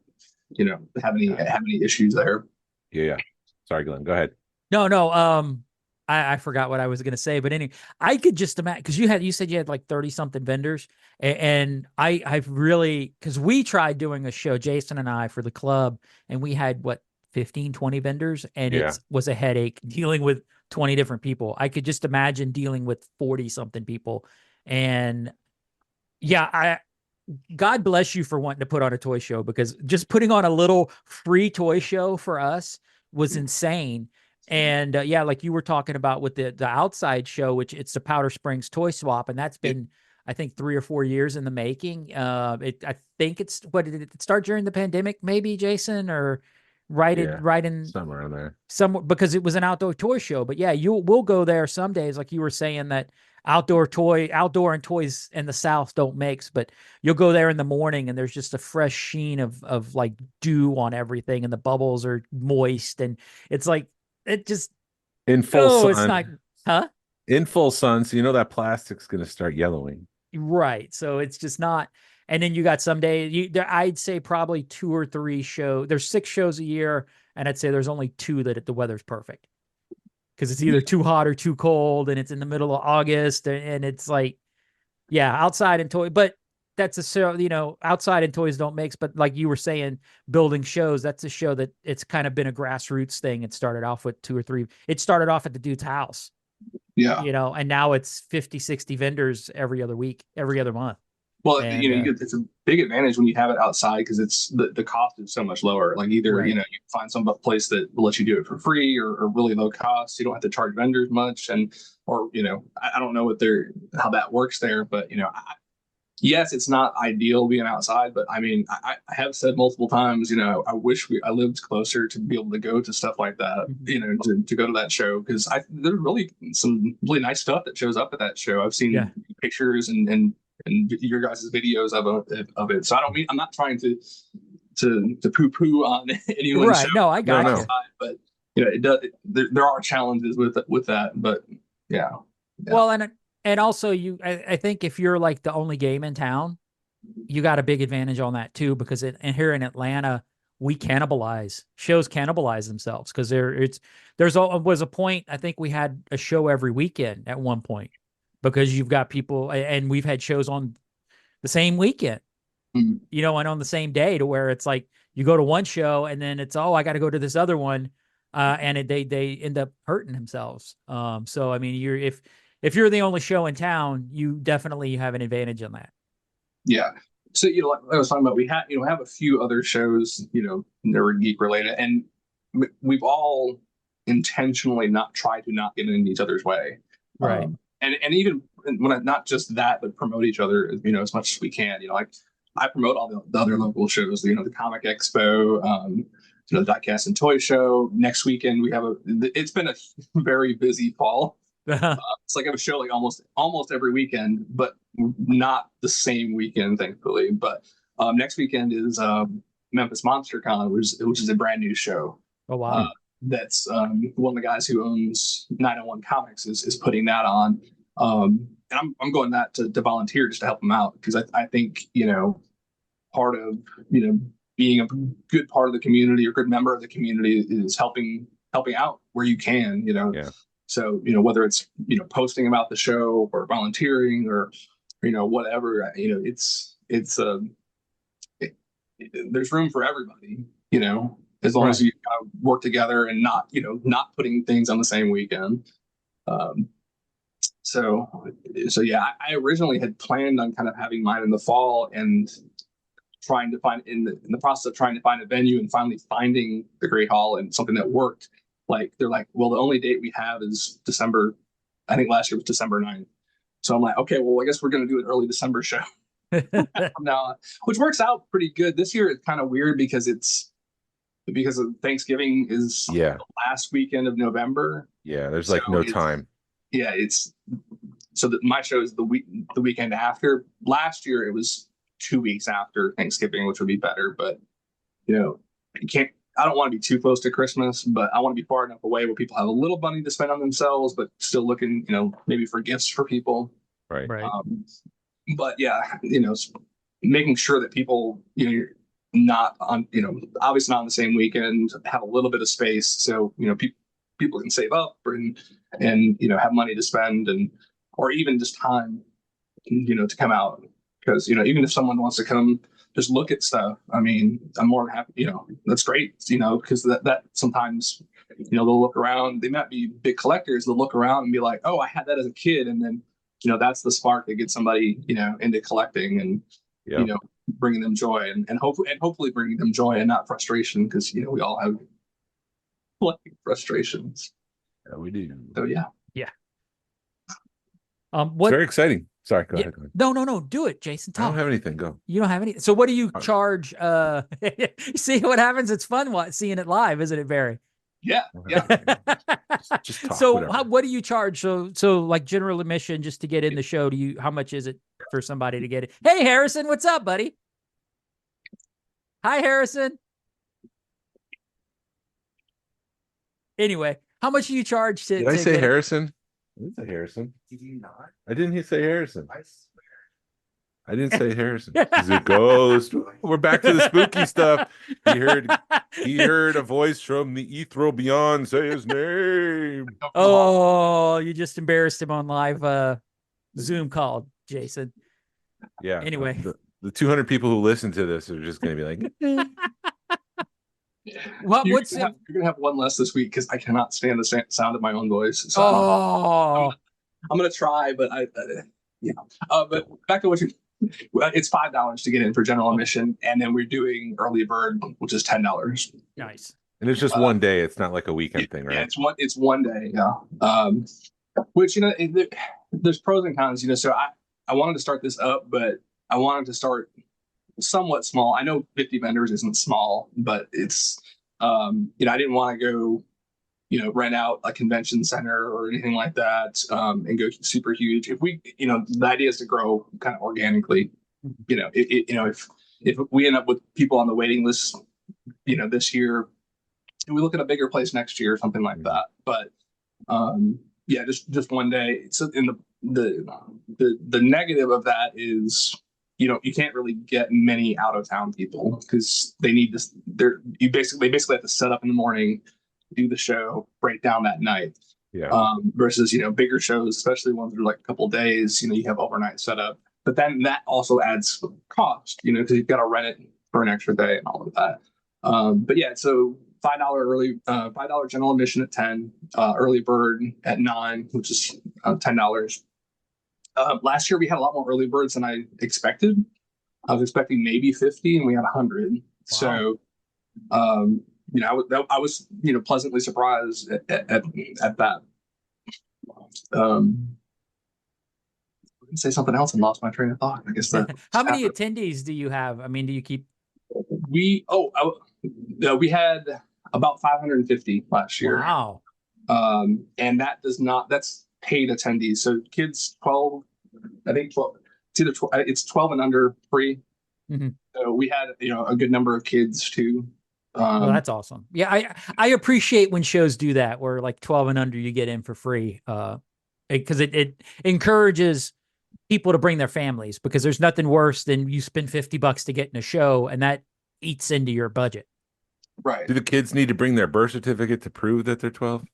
have any issues there. Yeah. Sorry, Glenn. Go ahead. No. I forgot what I was going to say, but anyway, I could just imagine because you said you had like 30 something vendors, and I've really, because we tried doing a show, Jason and I, for the club, and we had 15, 20 vendors, and it was a headache dealing with 20 different people. I could just imagine dealing with 40 something people, and God bless you for wanting to put on a toy show because just putting on a little free toy show for us was insane. And like you were talking about with the outside show, which it's the Powder Springs Toy Swap, and that's been I think 3 or 4 years in the making. I think did it start during the pandemic, maybe, Jason, or right in somewhere in there, somewhere, because it was an outdoor toy show. But yeah, we'll go there some days, like you were saying that outdoor and toys in the South don't mix, but you'll go there in the morning and there's just a fresh sheen of like dew on everything, and the bubbles are moist, and it's like. It just in full sun. It's not, in full sun, so that plastic's going to start yellowing. Right. So it's just not. And then you got some days. I'd say probably 2 or 3 shows. There's 6 shows a year, and I'd say there's only 2 that the weather's perfect because it's either too hot or too cold, and it's in the middle of August, and it's like, outside and toy, but. That's a show, outside and toys don't mix, but like you were saying, building shows, that's a show that it's kind of been a grassroots thing. It started off with 2 or 3. It started off at the dude's house. Yeah. And now it's 50, 60 vendors every other week, every other month. Well, it's a big advantage when you have it outside because it's the cost is so much lower. Like either, you find some place that will let you do it for free or really low cost. You don't have to charge vendors much. Or I don't know how that works there, but, yes, it's not ideal being outside, but I mean, I have said multiple times, I wish I lived closer to be able to go to stuff like that, to go to that show because there's really some really nice stuff that shows up at that show. I've seen pictures and your guys' videos of it. So I'm not trying to poo-poo on anyone's right. show. No, I got you. But it does. There are challenges with that, but yeah. Well, and also I think if you're like the only game in town, you got a big advantage on that too, because here in Atlanta, shows cannibalize themselves because was a point, I think we had a show every weekend at one point because you've got people, and we've had shows on the same weekend, and on the same day, to where it's like you go to one show and then it's, I got to go to this other one. And they end up hurting themselves. So, I mean, if you're the only show in town, you definitely have an advantage on that. Yeah. So, like I was talking about, we have a few other shows, that were geek related, and we've all intentionally not tried to not get in each other's way. Right. And even when not just that, but promote each other, as much as we can. Like I promote all the other local shows, the Comic Expo, the Diecast and Toy Show. Next weekend we have it's been a very busy fall. It's like I have a show like almost every weekend, but not the same weekend, thankfully. But next weekend is Memphis Monster Con, which is a brand new show. Oh wow! That's one of the guys who owns 901 Comics is putting that on, and I'm going that to volunteer just to help him out, because I think part of being a good part of the community or good member of the community is helping out where you can. Yeah. So, whether it's, posting about the show or volunteering or, whatever, there's room for everybody, as long as you kind of work together and not putting things on the same weekend. So yeah, I originally had planned on kind of having mine in the fall and trying to find in the process of trying to find a venue and finally finding the Great Hall and something that worked. Like they're like, well, the only date we have is December. I think last year was December 9th. So I'm like, okay, well, I guess we're going to do an early December show now, which works out pretty good. This year it's kind of weird because Thanksgiving is the last weekend of November. Yeah, there's like no time. Yeah, so that my show is the weekend after. Last year it was 2 weeks after Thanksgiving, which would be better, but you can't. I don't want to be too close to Christmas, but I want to be far enough away where people have a little money to spend on themselves, but still looking, maybe for gifts for people. Right. But yeah, making sure that people, you're not on, obviously not on the same weekend, have a little bit of space. So, people can save up and have money to spend or even just time, to come out. Because, even if someone wants to come just look at stuff, I mean, I'm more than happy, that's great, because that sometimes, they'll look around, they might be big collectors, they'll look around and be like, oh, I had that as a kid. And then, that's the spark that gets somebody, into collecting and, bringing them joy and hopefully bringing them joy and not frustration. Because, we all have collecting frustrations. Yeah, we do. So, yeah. Yeah. It's very exciting. Sorry, go ahead. No. Do it, Jason. Talk. I don't have anything. Go. You don't have any. So what do you charge? See what happens? It's fun seeing it live, isn't it, Barry? Yeah. Just talk, so what do you charge? So like general admission just to get in the show, how much is it for somebody to get it? Hey, Harrison, what's up, buddy? Hi, Harrison. Anyway, how much do you charge to? Did I say Harrison? I didn't say Harrison. Did you not? I didn't say Harrison. I swear. I didn't say Harrison. He's a ghost. We're back to the spooky stuff. He heard a voice from the ethereal beyond say his name. Oh, you just embarrassed him on live Zoom call, Jason. Yeah. Anyway, the 200 people who listen to this are just going to be like, you're gonna have one less this week because I cannot stand the sound of my own voice. So I'm gonna try, but but back to what it's $5 to get in for general admission, and then we're doing early bird, which is $10. Nice. And it's just one day. It's not like a weekend thing, right? Yeah, it's one day. Yeah. Which there's pros and cons. So I wanted to start this up, but I wanted to start somewhat small. I know 50 vendors isn't small, but it's I didn't want to go rent out a convention center or anything like that and go super huge. If we the idea is to grow kind of organically. If we end up with people on the waiting list this year, we look at a bigger place next year or something like that. But just one day. So in the negative of that is you can't really get many out of town people because they need this. They basically have to set up in the morning, do the show, break down that night. Yeah. Versus bigger shows, especially ones that are like a couple of days. You have overnight setup, but then that also adds cost. Because you've got to rent it for an extra day and all of that. But yeah, so $5 general admission at 10, early bird at 9, which is $10. Last year we had a lot more early birds than I expected. I was expecting maybe 50, and we had 100. Wow. So, I was pleasantly surprised at that. Say something else and lost my train of thought. I guess that. How many attendees do you have? I mean, do you keep? We had about 550 last year. Wow. And that's paid attendees. So kids 12, I think 12. It's either it's 12 and under free. Mm-hmm. So we had a good number of kids too. Well, that's awesome. Yeah, I appreciate when shows do that, where like 12 and under you get in for free. Because it encourages people to bring their families, because there's nothing worse than you spend $50 to get in a show and that eats into your budget. Right. Do the kids need to bring their birth certificate to prove that they're 12?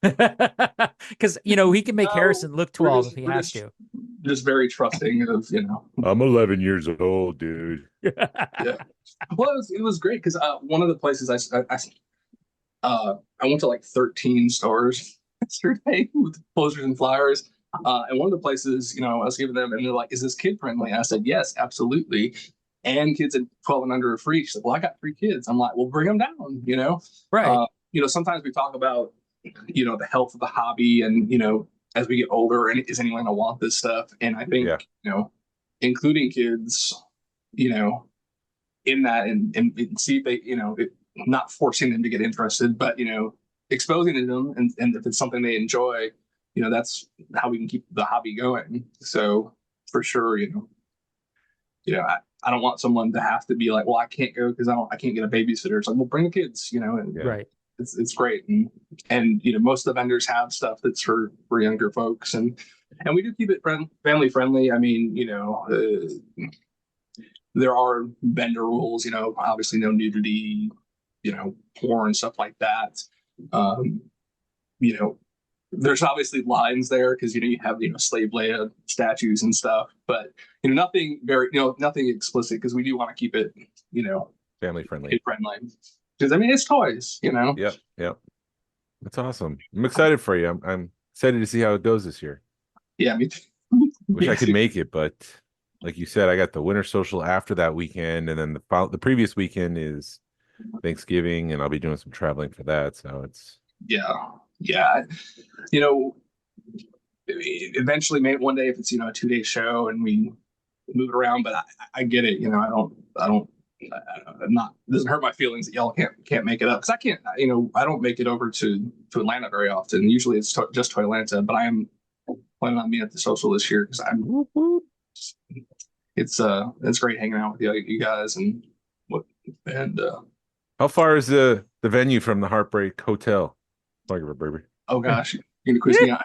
Because he can make Harrison look 12 if he has to. Just very trusting of I'm 11 years old, dude. Yeah. Well, it was great because one of the places I went to like 13 stores yesterday with posters and flyers. And one of the places, I was giving them, and they're like, "Is this kid friendly?" And I said, "Yes, absolutely." And kids at 12 and under are free. She's like, "Well, I got 3 kids." I'm like, "Well, bring them down." Right. Sometimes we talk about, the health of the hobby, and as we get older, and is anyone gonna want this stuff? And I think, including kids, in that, and see if they, not forcing them to get interested, but exposing them, and if it's something they enjoy. That's how we can keep the hobby going. So for sure, I don't want someone to have to be like, well, I can't go because I can't get a babysitter. It's like, well, bring the kids, and right. It's great. And most of the vendors have stuff that's for younger folks, and we do keep it family friendly. I mean, there are vendor rules, obviously no nudity, porn, stuff like that. There's obviously lines there because you have slave Leia statues and stuff, but nothing very nothing explicit, because we do want to keep it family friendly. Because it's toys. Yep. That's awesome. I'm excited for you. I'm excited to see how it goes this year. Yeah, me too. Wish I could make it, but like you said, I got the winter social after that weekend, and then the previous weekend is Thanksgiving, and I'll be doing some traveling for that. So it's yeah. Eventually, maybe one day, if it's a 2-day show and we move it around, but I get it. I'm not. It doesn't hurt my feelings that y'all can't make it up, because I can't. I don't make it over to Atlanta very often. Usually it's just to Atlanta, but I am planning on being at the social this year because it's great hanging out with you guys and how far is the venue from the Heartbreak Hotel? Oh gosh, you're gonna quiz me on.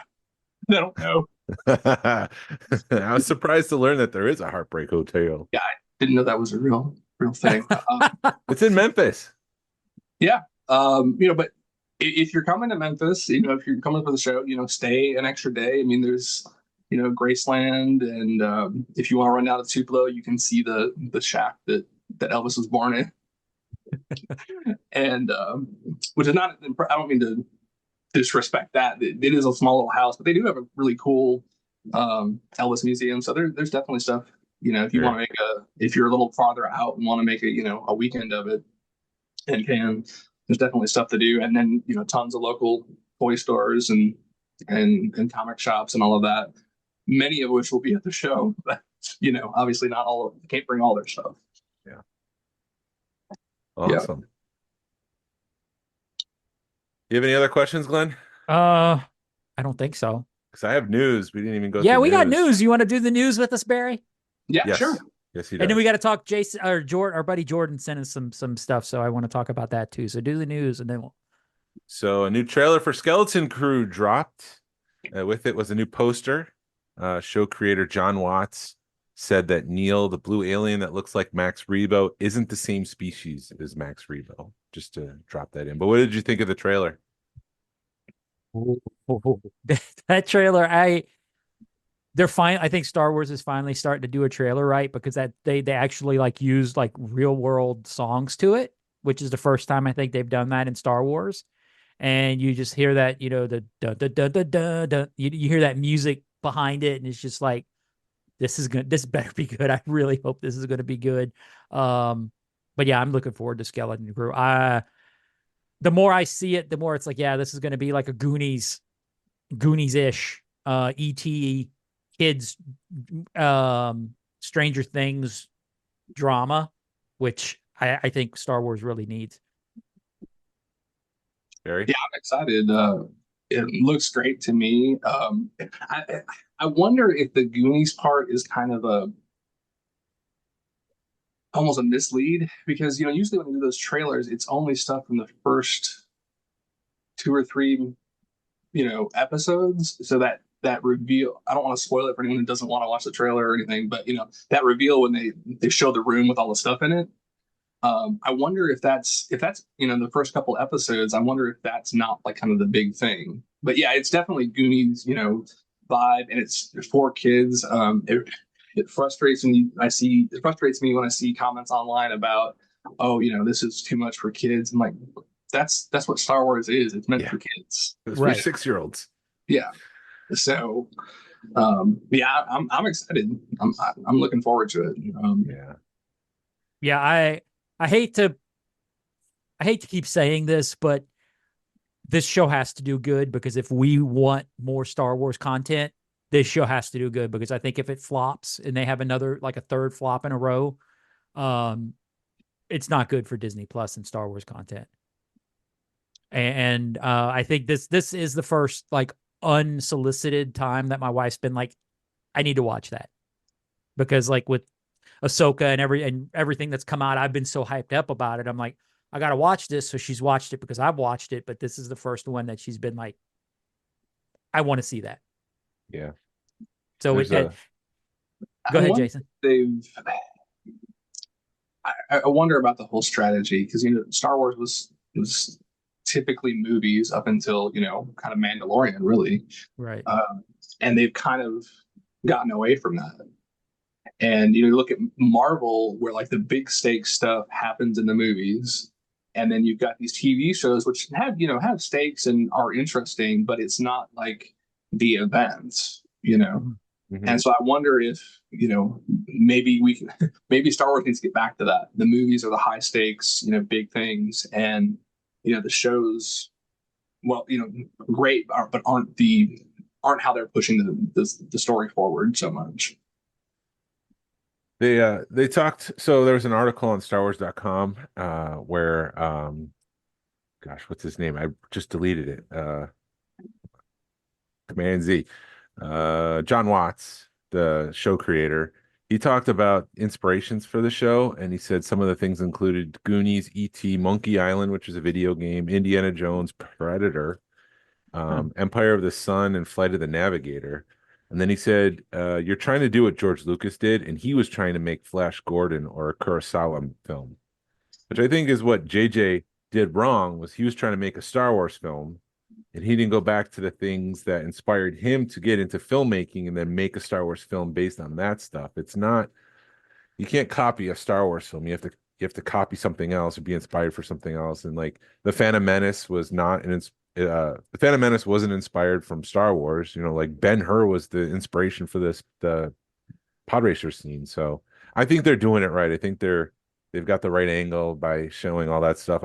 I don't know. I was surprised to learn that there is a Heartbreak Hotel. Yeah, I didn't know that was a real thing. It's in Memphis. Yeah, but if you're coming to Memphis, if you're coming for the show, stay an extra day. I mean, there's Graceland, and if you want to run down to Tupelo, you can see the shack that Elvis was born in. And which is not, I don't mean to disrespect that. It is a small little house, but they do have a really cool Elvis museum. So there's definitely stuff, if you want to if you're a little farther out and want to make a weekend of it, there's definitely stuff to do. And then, tons of local toy stores and comic shops and all of that, many of which will be at the show, but obviously not all of them. Can't bring all their stuff. Yeah. Awesome. Yeah. You have any other questions, Glenn? I don't think so. Because I have news. We didn't even go. Yeah, we got news. You want to do the news with us, Barry? Yeah, yes. Sure. Yes, he does. And then we got to talk. Jason or Jordan, our buddy Jordan, sent us some stuff, so I want to talk about that too. So do the news, and then we'll. So a new trailer for Skeleton Crew dropped. With it was a new poster. Show creator John Watts said that Neil, the blue alien that looks like Max Rebo, isn't the same species as Max Rebo. Just to drop that in. But what did you think of the trailer? That trailer, they're fine. I think Star Wars is finally starting to do a trailer right, because that they actually used real world songs to it, which is the first time I think they've done that in Star Wars. And you just hear that, the da da da da da da. You hear that music behind it, and it's just like this better be good. I really hope this is going to be good. But yeah, I'm looking forward to Skeleton Crew. The more I see it, the more it's like, yeah, this is going to be like a Goonies-ish, E.T. kids, Stranger Things drama, which I think Star Wars really needs. Barry? Yeah, I'm excited. It looks great to me. I wonder if the Goonies part is kind of almost a mislead, because usually when you do those trailers, it's only stuff from the first 2 or 3 episodes. So that reveal, I don't want to spoil it for anyone who doesn't want to watch the trailer or anything, but that reveal when they show the room with all the stuff in it. I wonder if that's the first couple episodes. I wonder if that's not like kind of the big thing. But yeah, it's definitely Goonies, vibe, and it's for kids. It frustrates me. It frustrates me when I see comments online about, oh, this is too much for kids. I'm like, that's what Star Wars is. It's meant for kids. It's for 6-year-olds. Yeah. So, yeah, I'm excited. I'm looking forward to it. Yeah. I hate to keep saying this, but this show has to do good, because if we want more Star Wars content, this show has to do good, because I think if it flops and they have another, like a third flop in a row, it's not good for Disney Plus and Star Wars content. And I think this is the first like unsolicited time that my wife's been like, I need to watch that, because like with Ahsoka and everything that's come out, I've been so hyped up about it. I'm like, I got to watch this. So she's watched it because I've watched it, but this is the first one that she's been like, I want to see that. Yeah. So go ahead, Jason. I wonder about the whole strategy, because Star Wars was typically movies up until kind of Mandalorian, really, right? And they've kind of gotten away from that. And you look at Marvel, where like the big stakes stuff happens in the movies, and then you've got these TV shows which have stakes and are interesting, but it's not like the events, Mm-hmm. And so I wonder if maybe Star Wars needs to get back to that. The movies are the high stakes, big things, and the shows, well, great, but aren't how they're pushing the story forward so much. They talked, so there was an article on StarWars.com where gosh, what's his name? I just deleted it. Command Z. John Watts, the show creator, he talked about inspirations for the show, and he said some of the things included Goonies, E.T., Monkey Island, which is a video game, Indiana Jones, Predator, Empire of the Sun, and Flight of the Navigator. And then he said, you're trying to do what George Lucas did, and he was trying to make Flash Gordon or a Kurosawa film, which I think is what JJ did wrong. Was he was trying to make a Star Wars film, and he didn't go back to the things that inspired him to get into filmmaking and then make a Star Wars film based on that stuff. It's not, you can't copy a Star Wars film. You have to copy something else or be inspired for something else. And like the Phantom Menace was not the Phantom Menace wasn't inspired from Star Wars. Like Ben-Hur was the inspiration for the pod racer scene. So I think they're doing it right. I think they've got the right angle by showing all that stuff.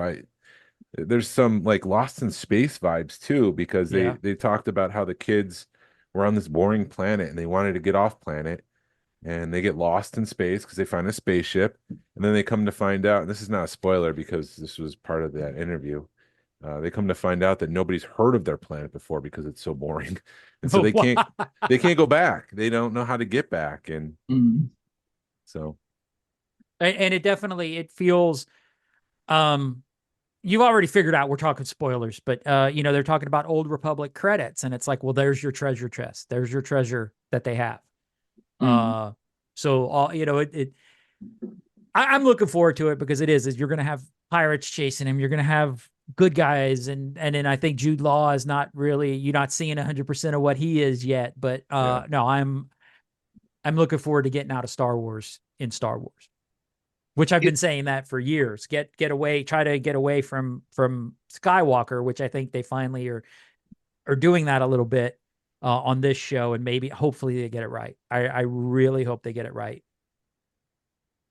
There's some like Lost in Space vibes too, because they talked about how the kids were on this boring planet and they wanted to get off planet, and they get lost in space because they find a spaceship, and then they come to find out, and this is not a spoiler because this was part of that interview, they come to find out that nobody's heard of their planet before because it's so boring, and so they can't go back. They don't know how to get back, and so and it feels you've already figured out we're talking spoilers, but they're talking about Old Republic credits, and it's like, well, there's your treasure chest. There's your treasure that they have. So all I'm looking forward to it, because is you're going to have pirates chasing him. You're going to have good guys. And then I think Jude Law is you're not seeing 100% of what he is yet, but no, I'm looking forward to getting out of Star Wars in Star Wars, which I've been saying that for years. Try to get away from Skywalker, which I think they finally are doing that a little bit. on this show, and maybe hopefully they get it right. I really hope they get it right.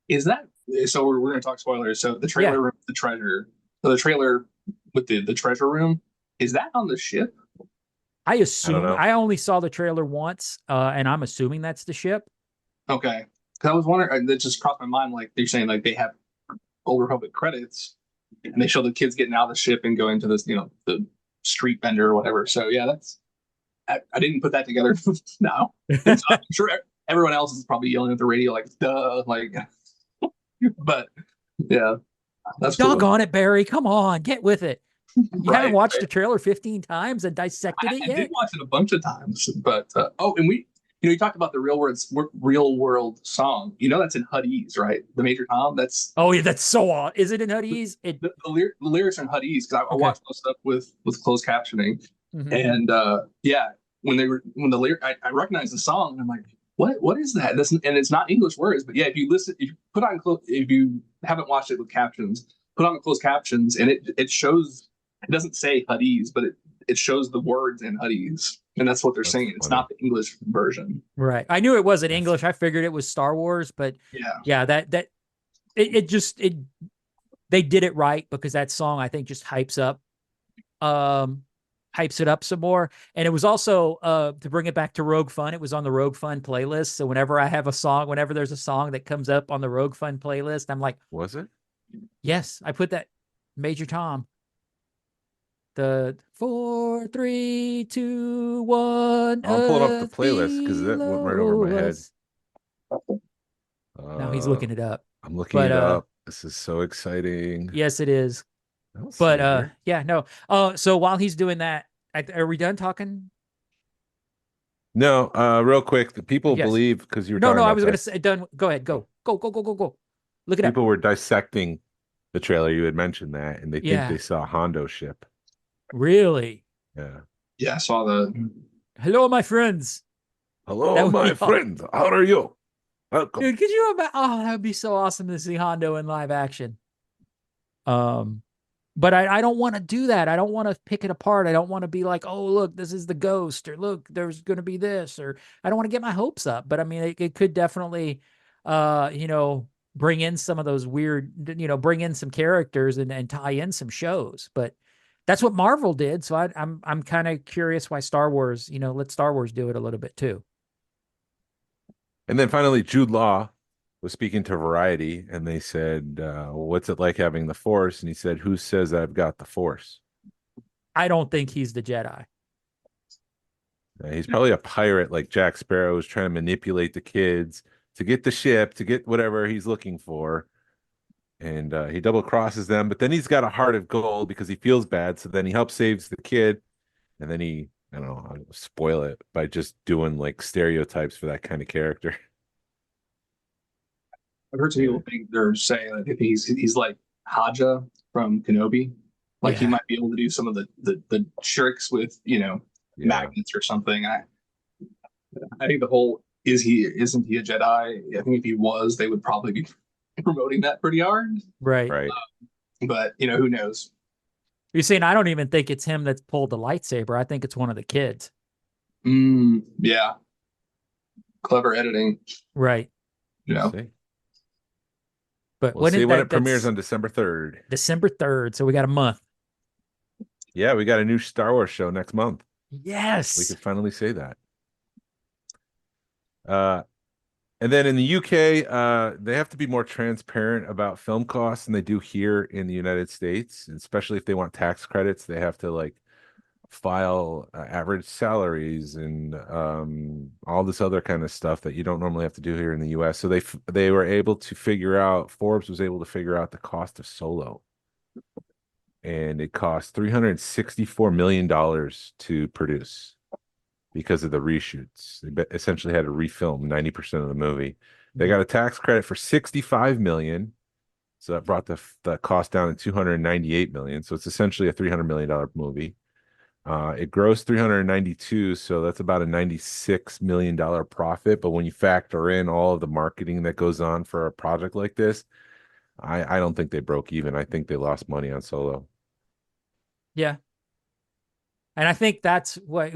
Is that so? We're going to talk spoilers. So the trailer room, the treasure, so the trailer with the treasure room, is that on the ship? I assume I only saw the trailer once, and I'm assuming that's the ship. Okay, because I was wondering. That just crossed my mind. Like they're saying, like they have Old Republic credits, and they show the kids getting out of the ship and going to this, the street vendor or whatever. So yeah, that's I didn't put that together. No, so I'm sure everyone else is probably yelling at the radio like duh, like. But yeah, that's cool. Doggone it, Barry! Come on, get with it. You haven't watched the trailer 15 times and dissected it yet? I did watch it a bunch of times, but and you talked about the real world song. That's in Huttese, right? The Major Tom. That's yeah, that's so odd. Is it in Huttese? The lyrics are in Huttese because I watched those stuff with closed captioning, and when the lyric, I recognized the song. And I'm like, what is that? And it's not English words, but yeah, if you haven't watched it with captions, put on the closed captions, and it shows. It doesn't say Huttese, but it shows the words in Huttese, and that's what they're singing. Funny. It's not the English version. Right. I knew it wasn't English. I figured it was Star Wars, but yeah, they did it right because that song I think just hypes it up some more. And it was also to bring it back to Rogue Fun. It was on the Rogue Fun playlist. So whenever there's a song that comes up on the Rogue Fun playlist, I'm like, was it? Yes, I put that Major Tom. The 4, 3, 2, 1. I'm pulling up the playlist because that went right over my head. Now he's looking it up. I'm looking it up. This is so exciting. Yes, it is. But no. So while he's doing that, are we done talking? No, real quick. The people believe because you were talking about I was going to say done. Go ahead. Go. Look it up. People were dissecting the trailer. You had mentioned that, and they think they saw a Hondo ship. Really? Yeah, I saw the. Hello, my friends. Hello, my friend. How are you? Welcome. Dude, could you imagine? Oh, that would be so awesome to see Hondo in live action. But I don't want to do that. I don't want to pick it apart. I don't want to be like, oh, look, this is the ghost, or look, there's going to be this, or I don't want to get my hopes up. But I mean, it could definitely, bring in some of those weird, bring in some characters and tie in some shows. But that's what Marvel did. So I'm kind of curious why Star Wars, let Star Wars do it a little bit too. And then finally, Jude Law was speaking to Variety, and they said, what's it like having the Force? And he said, who says I've got the Force? I don't think he's the Jedi. He's probably a pirate like Jack Sparrow, who's trying to manipulate the kids to get the ship, to get whatever he's looking for. And he double crosses them, but then he's got a heart of gold because he feels bad. So then he helps saves the kid. And then I don't know, I'll spoil it by just doing like stereotypes for that kind of character. I've heard some people think they're saying that he's like Haja from Kenobi. Like he might be able to do some of the tricks with, magnets or something. I think the whole isn't he a Jedi? I think if he was, they would probably be promoting that pretty hard. Right. But who knows? You're saying I don't even think it's him that pulled the lightsaber. I think it's one of the kids. Yeah. Clever editing. Right. But we'll see when it premieres on December 3rd. December 3rd. So we got a month. Yeah, we got a new Star Wars show next month. Yes. We could finally say that. And then in the UK, they have to be more transparent about film costs than they do here in the United States, especially if they want tax credits. They have to file average salaries and all this other kind of stuff that you don't normally have to do here in the US. So they were able to figure out, Forbes was able to figure out the cost of Solo. And it cost $364 million to produce because of the reshoots. They essentially had to refilm 90% of the movie. They got a tax credit for $65 million. So that brought the cost down to $298 million. So it's essentially a $300 million movie. It grossed 392, so that's about a $96 million profit. But when you factor in all of the marketing that goes on for a project like this, I don't think they broke even. I think they lost money on Solo. Yeah. And I think that's what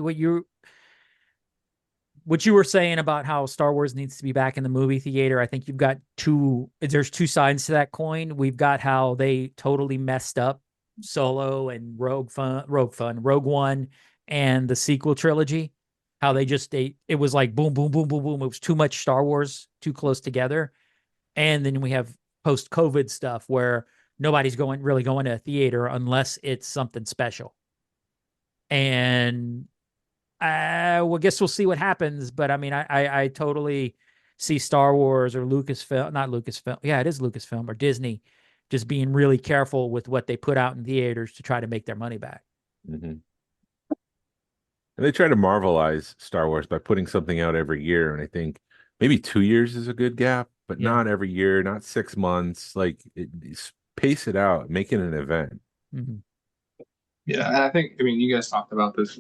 what you were saying about how Star Wars needs to be back in the movie theater, I think there's two sides to that coin. We've got how they totally messed up Solo and Rogue One and the sequel trilogy. How it was like boom, boom, boom, boom, boom. It was too much Star Wars, too close together. And then we have post-COVID stuff where nobody's really going to a theater unless it's something special. And well, I guess we'll see what happens. But I mean, I totally see Star Wars or Lucasfilm, not Lucasfilm. Yeah, it is Lucasfilm or Disney, just being really careful with what they put out in theaters to try to make their money back. Mm-hmm. And they try to marvelize Star Wars by putting something out every year. And I think maybe 2 years is a good gap, but not every year, not 6 months. Like pace it out, make it an event. Mm-hmm. Yeah, and I think, I mean, you guys talked about this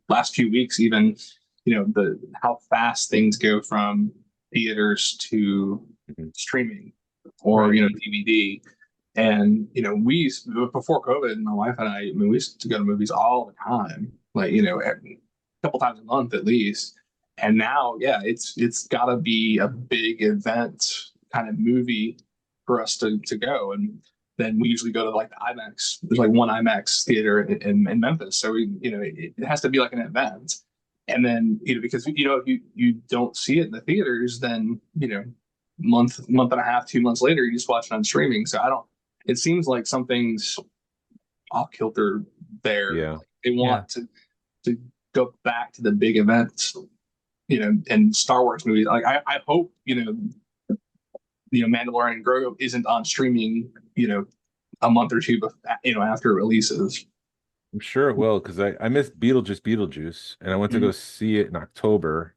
last few weeks, even, how fast things go from theaters to streaming or, DVD. And, before COVID, my wife and I mean, we used to go to movies all the time, like, a couple times a month at least. And now, it's got to be a big event kind of movie for us to go. And then we usually go to like the IMAX. There's like one IMAX theater in Memphis. So it has to be like an event. And then, because, if you don't see it in the theaters, then, month and a half, 2 months later, you just watch it on streaming. So it seems like something's off kilter there. Yeah. Like they want to go back to the big events, and Star Wars movies. Like I hope, Mandalorian and Grogu isn't on streaming, a month or two, after it releases. I'm sure it will, because I missed Beetlejuice, and I went to go see it in October,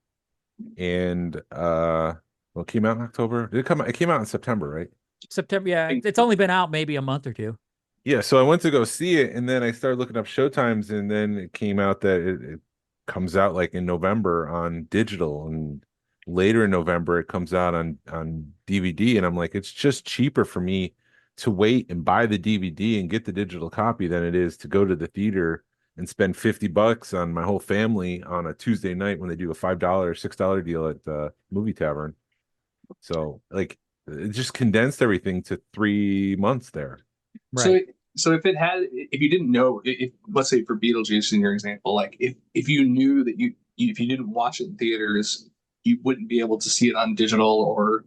and it came out in October. It came out in September, right? September, yeah. It's only been out maybe a month or two. Yeah, so I went to go see it, and then I started looking up showtimes, and then it came out that it comes out like in November on digital, and later in November it comes out on DVD, and I'm like, it's just cheaper for me to wait and buy the DVD and get the digital copy than it is to go to the theater and spend $50 on my whole family on a Tuesday night when they do a $5 or $6 deal at the movie tavern. So like it just condensed everything to 3 months there. Right. So if you didn't know, if let's say for Beetlejuice in your example, like if you knew that if you didn't watch it in theaters, you wouldn't be able to see it on digital or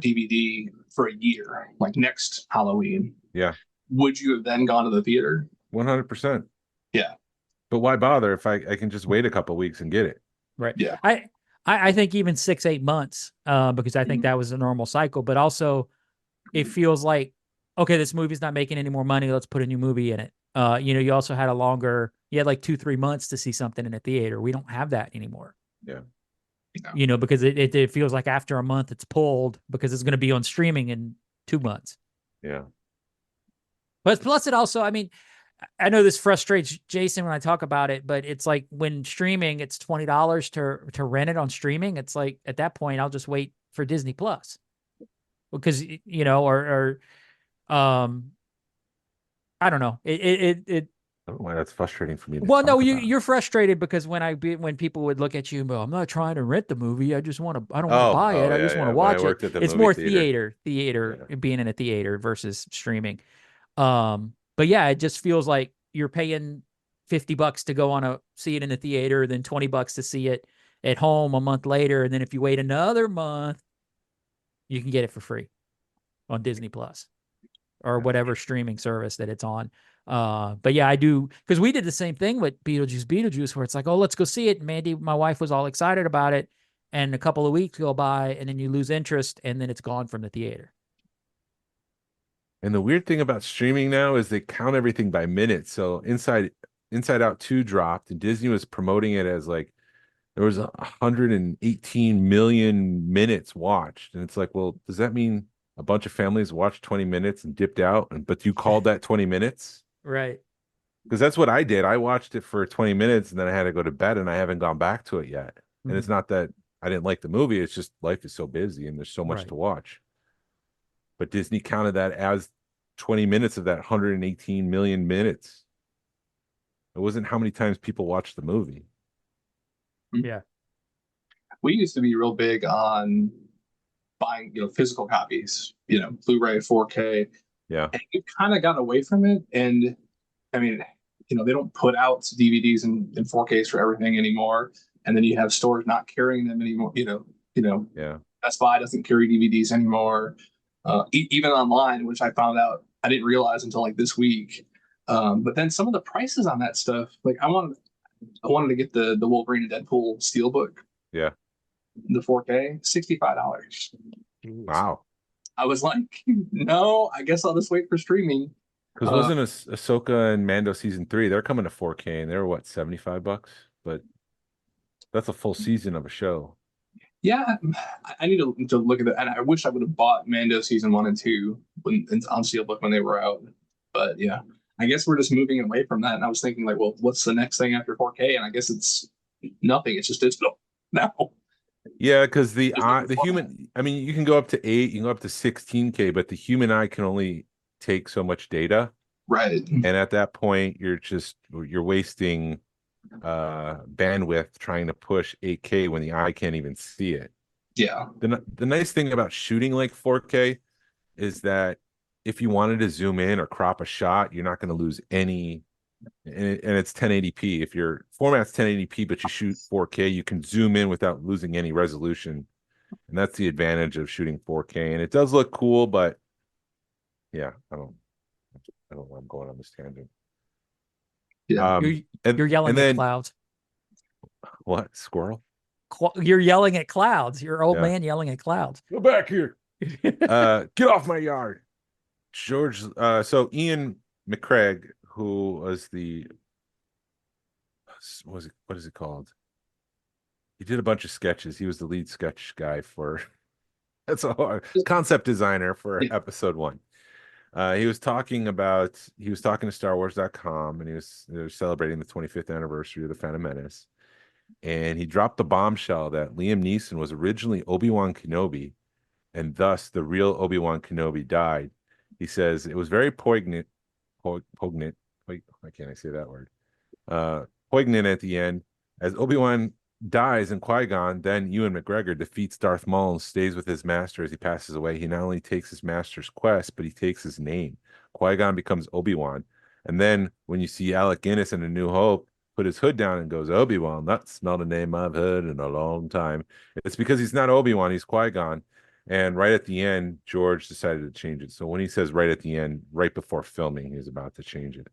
DVD for a year, like next Halloween. Yeah. Would you have then gone to the theater? 100%. Yeah. But why bother if I can just wait a couple of weeks and get it? Right. Yeah. I think even 6-8 months, because I think that was a normal cycle, but also it feels like, okay, this movie's not making any more money. Let's put a new movie in it. You also had you had like 2-3 months to see something in a theater. We don't have that anymore. Yeah. Because it feels like after a month it's pulled because it's going to be on streaming in 2 months. Yeah. But plus it also, I mean, I know this frustrates Jason when I talk about it, but it's like when streaming, it's $20 to rent it on streaming. It's like at that point, I'll just wait for Disney Plus because, or I don't know. I don't know why that's frustrating for me. Well, no, you're frustrated because when people would look at you and go, I'm not trying to rent the movie. I don't want to buy it. I just want to watch it. It's more theater being in a theater versus streaming. But yeah, it just feels like you're paying $50 to go see it in the theater, then $20 to see it at home a month later. And then if you wait another month, you can get it for free on Disney Plus or whatever streaming service that it's on. But yeah, I do, because we did the same thing with Beetlejuice, where it's like, oh, let's go see it. Mandy, my wife, was all excited about it. And a couple of weeks go by and then you lose interest and then it's gone from the theater. And the weird thing about streaming now is they count everything by minutes. So Inside Out 2 dropped and Disney was promoting it as like there was 118 million minutes watched. And it's like, well, does that mean a bunch of families watched 20 minutes and dipped out? But you called that 20 minutes? Right. Because that's what I did. I watched it for 20 minutes and then I had to go to bed and I haven't gone back to it yet. And it's not that I didn't like the movie. It's just life is so busy and there's so much to watch. But Disney counted that as 20 minutes of that 118 million minutes. It wasn't how many times people watched the movie. Yeah. we used to be real big on buying, physical copies, Blu-ray, 4K. Yeah. And we've kind of gotten away from it. And I mean, they don't put out DVDs and 4Ks for everything anymore. And then you have stores not carrying them anymore. Yeah. Best Buy doesn't carry DVDs anymore. Even online, which I found out I didn't realize until like this week. But then some of the prices on that stuff, like I wanted to get the Wolverine and Deadpool Steelbook. Yeah. The 4K, $65. Wow. I was like, no, I guess I'll just wait for streaming. Because wasn't Ahsoka and Mando season 3? They're coming to 4K, and they're what, $75? But that's a full season of a show. Yeah, I need to look at that. And I wish I would have bought Mando season 1 and 2 on Steelbook when they were out. But yeah, I guess we're just moving away from that. And I was thinking, like, well, what's the next thing after 4K? And I guess it's nothing. It's just digital now. Yeah, because the human, I mean, you can go up to 8, you can go up to 16K, but the human eye can only take so much data. Right. And at that point, you're wasting bandwidth trying to push 8K when the eye can't even see it. Yeah. The nice thing about shooting like 4K is that if you wanted to zoom in or crop a shot, you're not going to lose any. And it's 1080p. If your format's 1080p, but you shoot 4K, you can zoom in without losing any resolution. And that's the advantage of shooting 4K. And it does look cool, but yeah, I don't know why I'm going on this tangent. Yeah. You're yelling at clouds. What? Squirrel? You're yelling at clouds. You're old man yelling at clouds. Go back here. Get off my yard. George. So Ian McCraig, who was what is it called? He did a bunch of sketches. He was the lead sketch guy for that's a concept designer for episode 1. He was talking to StarWars.com, and they were celebrating the 25th anniversary of the Phantom Menace. And he dropped the bombshell that Liam Neeson was originally Obi-Wan Kenobi, and thus the real Obi-Wan Kenobi died. He says it was very poignant. Wait, why can't I say that word? Poignant at the end, as Obi-Wan dies and Qui-Gon, then Ewan McGregor defeats Darth Maul and stays with his master as he passes away. He not only takes his master's quest, but he takes his name. Qui-Gon becomes Obi-Wan. And then when you see Alec Guinness in A New Hope put his hood down and goes, Obi-Wan, that's not a name I've heard in a long time. It's because he's not Obi-Wan, he's Qui-Gon. And right at the end, George decided to change it. So when he says right at the end, right before filming, he's about to change it.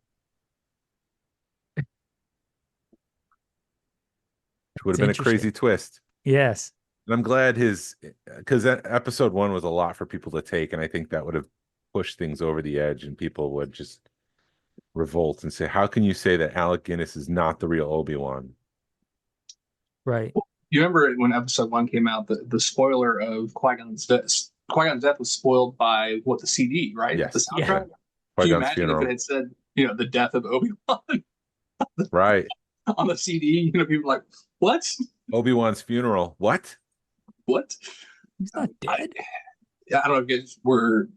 Which would have been a crazy twist. Yes. And I'm glad because that episode 1 was a lot for people to take. And I think that would have pushed things over the edge and people would just revolt and say, how can you say that Alec Guinness is not the real Obi-Wan? Right. You remember when episode 1 came out, the spoiler of Qui-Gon's death was spoiled by the CD, right? Yes. The soundtrack. Yeah. Can you imagine if it had said, the death of Obi-Wan? Right. On the CD, people are like, what? Obi-Wan's funeral. What? He's not dead. I don't know if you guys were,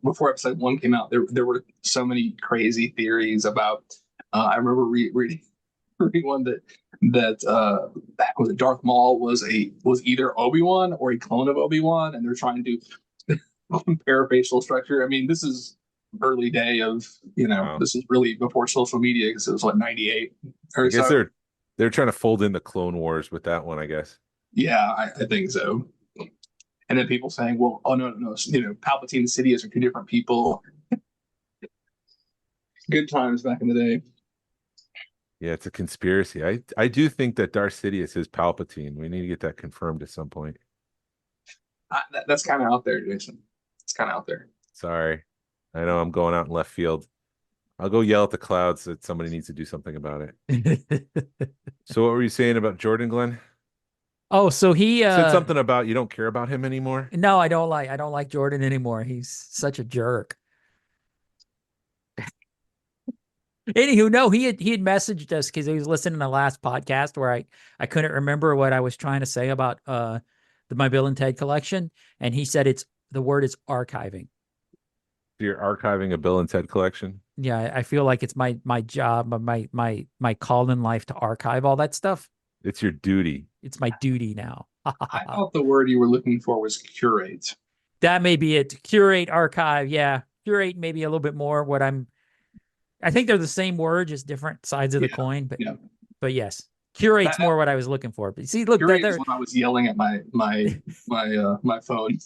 before episode 1 came out, there were so many crazy theories about. I remember reading one that was Darth Maul was either Obi-Wan or a clone of Obi-Wan, and they're trying to compare facial structure. I mean, this is early day of this is really before social media, because it was 98. I guess they're trying to fold in the Clone Wars with that one, I guess. Yeah, I think so. And then people saying, well, oh no, Palpatine and Sidious are 2 different people. Good times back in the day. Yeah, it's a conspiracy. I do think that Darth Sidious is Palpatine. We need to get that confirmed at some point. That's kind of out there, Jason. It's kind of out there. Sorry. I know I'm going out in left field. I'll go yell at the clouds that somebody needs to do something about it. So what were you saying about Jordan, Glenn? Oh, so he said something about you don't care about him anymore? No, I don't like Jordan anymore. He's such a jerk. Anywho, no, he had messaged us because he was listening to the last podcast where I couldn't remember what I was trying to say about my Bill and Ted collection, and he said the word is archiving. You're archiving a Bill and Ted collection? Yeah, I feel like it's my job, my call in life to archive all that stuff. It's your duty. It's my duty now. I thought the word you were looking for was curate. That may be it. Curate, archive. Yeah. Curate maybe a little bit more what I think they're the same word, just different sides of the coin. But yes, curate's more what I was looking for. But see, look, curate is when I was yelling at my phone.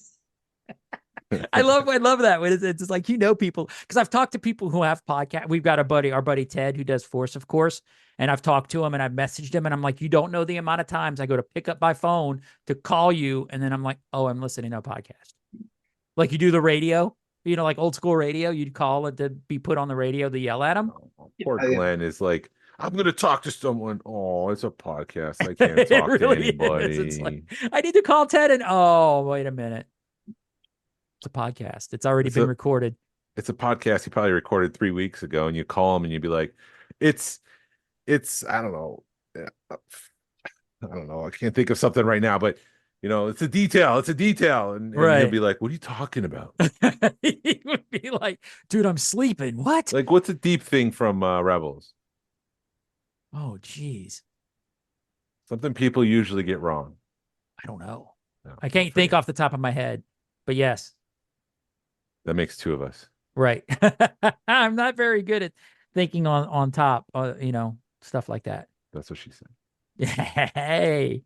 I love that. It's like, people, because I've talked to people who have podcasts. We've got our buddy Ted, who does Force, of course. And I've talked to him and I've messaged him and I'm like, you don't know the amount of times I go to pick up my phone to call you. And then I'm like, oh, I'm listening to a podcast. Like you do the radio, like old school radio, you'd call it to be put on the radio to yell at him. Poor Glenn is like, I'm going to talk to someone. Oh, it's a podcast. I can't talk to anybody. It's like, I need to call Ted and, oh, wait a minute. It's a podcast. It's already been recorded. It's a podcast he probably recorded 3 weeks ago, and you call him and you'd be like, it's, I don't know. I can't think of something right now, but it's a detail. It's a detail. And he'll be like, what are you talking about? He would be like, dude, I'm sleeping. What? Like, what's a deep thing from Rebels? Oh, geez. Something people usually get wrong. I don't know. No, I can't think off the top of my head, but yes. That makes two of us. Right. I'm not very good at thinking on top, stuff like that. That's what she said. Hey.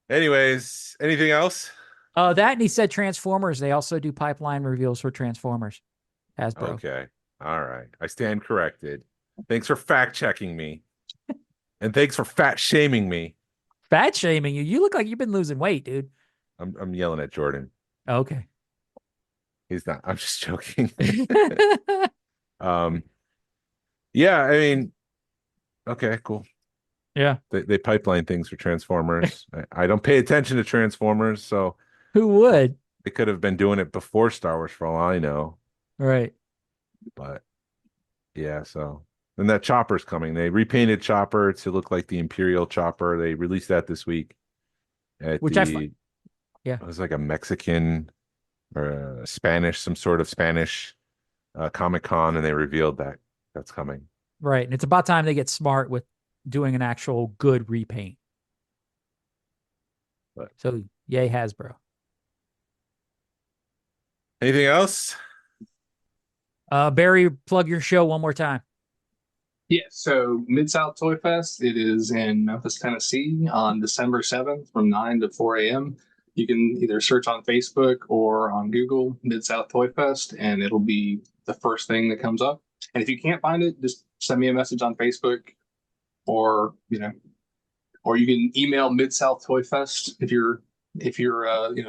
Anyways, anything else? That, and he said Transformers. They also do pipeline reveals for Transformers. Hasbro. Okay. All right. I stand corrected. Thanks for fact checking me. And thanks for fat shaming me. Fat shaming you? You look like you've been losing weight, dude. I'm yelling at Jordan. Okay. He's not. I'm just joking. Yeah, I mean, okay, cool. Yeah. They pipeline things for Transformers. I don't pay attention to Transformers, so who would? They could have been doing it before Star Wars for all I know. Right. But yeah, so and that Chopper's coming. They repainted Chopper to look like the Imperial Chopper. They released that this week. It was like a Mexican or a Spanish, some sort of Spanish Comic-Con, and they revealed that's coming. Right. And it's about time they get smart with doing an actual good repaint. So yay, Hasbro. Anything else? Barry, plug your show one more time. Yeah, so Midsouth Toy Fest, it is in Memphis, Tennessee on December 7th from 9 to 4 a.m. You can either search on Facebook or on Google Midsouth Toy Fest, and it'll be the first thing that comes up. And if you can't find it, just send me a message on Facebook, or you can email Midsouth Toy Fest if you're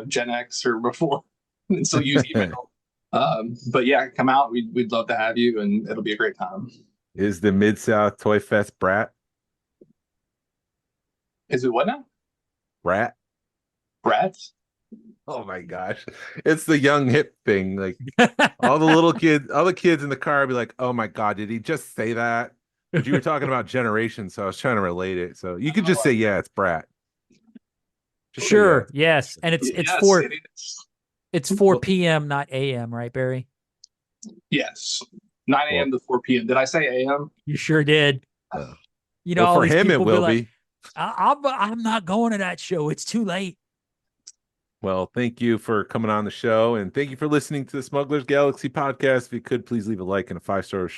Gen X or before and still use email. But yeah, come out. We'd love to have you, and it'll be a great time. Is the Midsouth Toy Fest brat? Is it what now? Brat? Brats? Oh my gosh. It's the young hip thing. Like all the kids in the car be like, oh my God, did he just say that? But you were talking about generations, so I was trying to relate it. So you could just say, yeah, it's brat. Just sure. Yes. And it's 4 p.m., not a.m., right, Barry? Yes. 9 a.m. to 4 p.m. Did I say a.m.? You sure did. Well, for him, it will be. I'm not going to that show. It's too late. Well, thank you for coming on the show, and thank you for listening to the Smugglers Galaxy podcast. If you could, please leave a like and a 5-star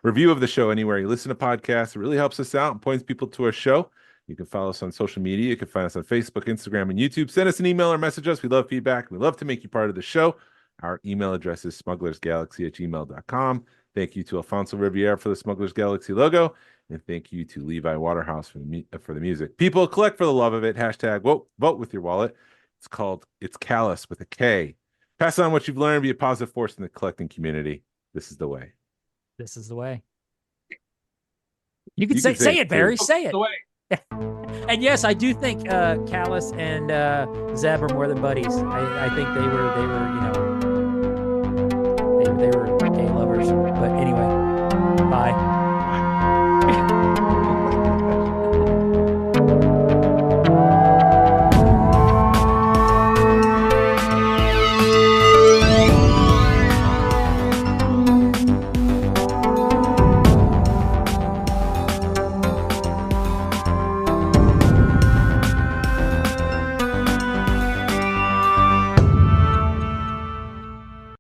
review of the show anywhere you listen to podcasts. It really helps us out and points people to our show. You can follow us on social media. You can find us on Facebook, Instagram, and YouTube. Send us an email or message us. We love feedback. We love to make you part of the show. Our email address is smugglersgalaxy@gmail.com. Thank you to Alfonso Riviera for the Smugglers Galaxy logo. And thank you to Levi Waterhouse for the music. People, collect for the love of it. Hashtag vote with your wallet. It's Callous with a K. Pass on what you've learned. Be a positive force in the collecting community. This is the way. This is the way. You can say it, Barry. Say it. And yes, I do think Callus and Zeb are more than buddies. I think they were gay lovers. But anyway, bye.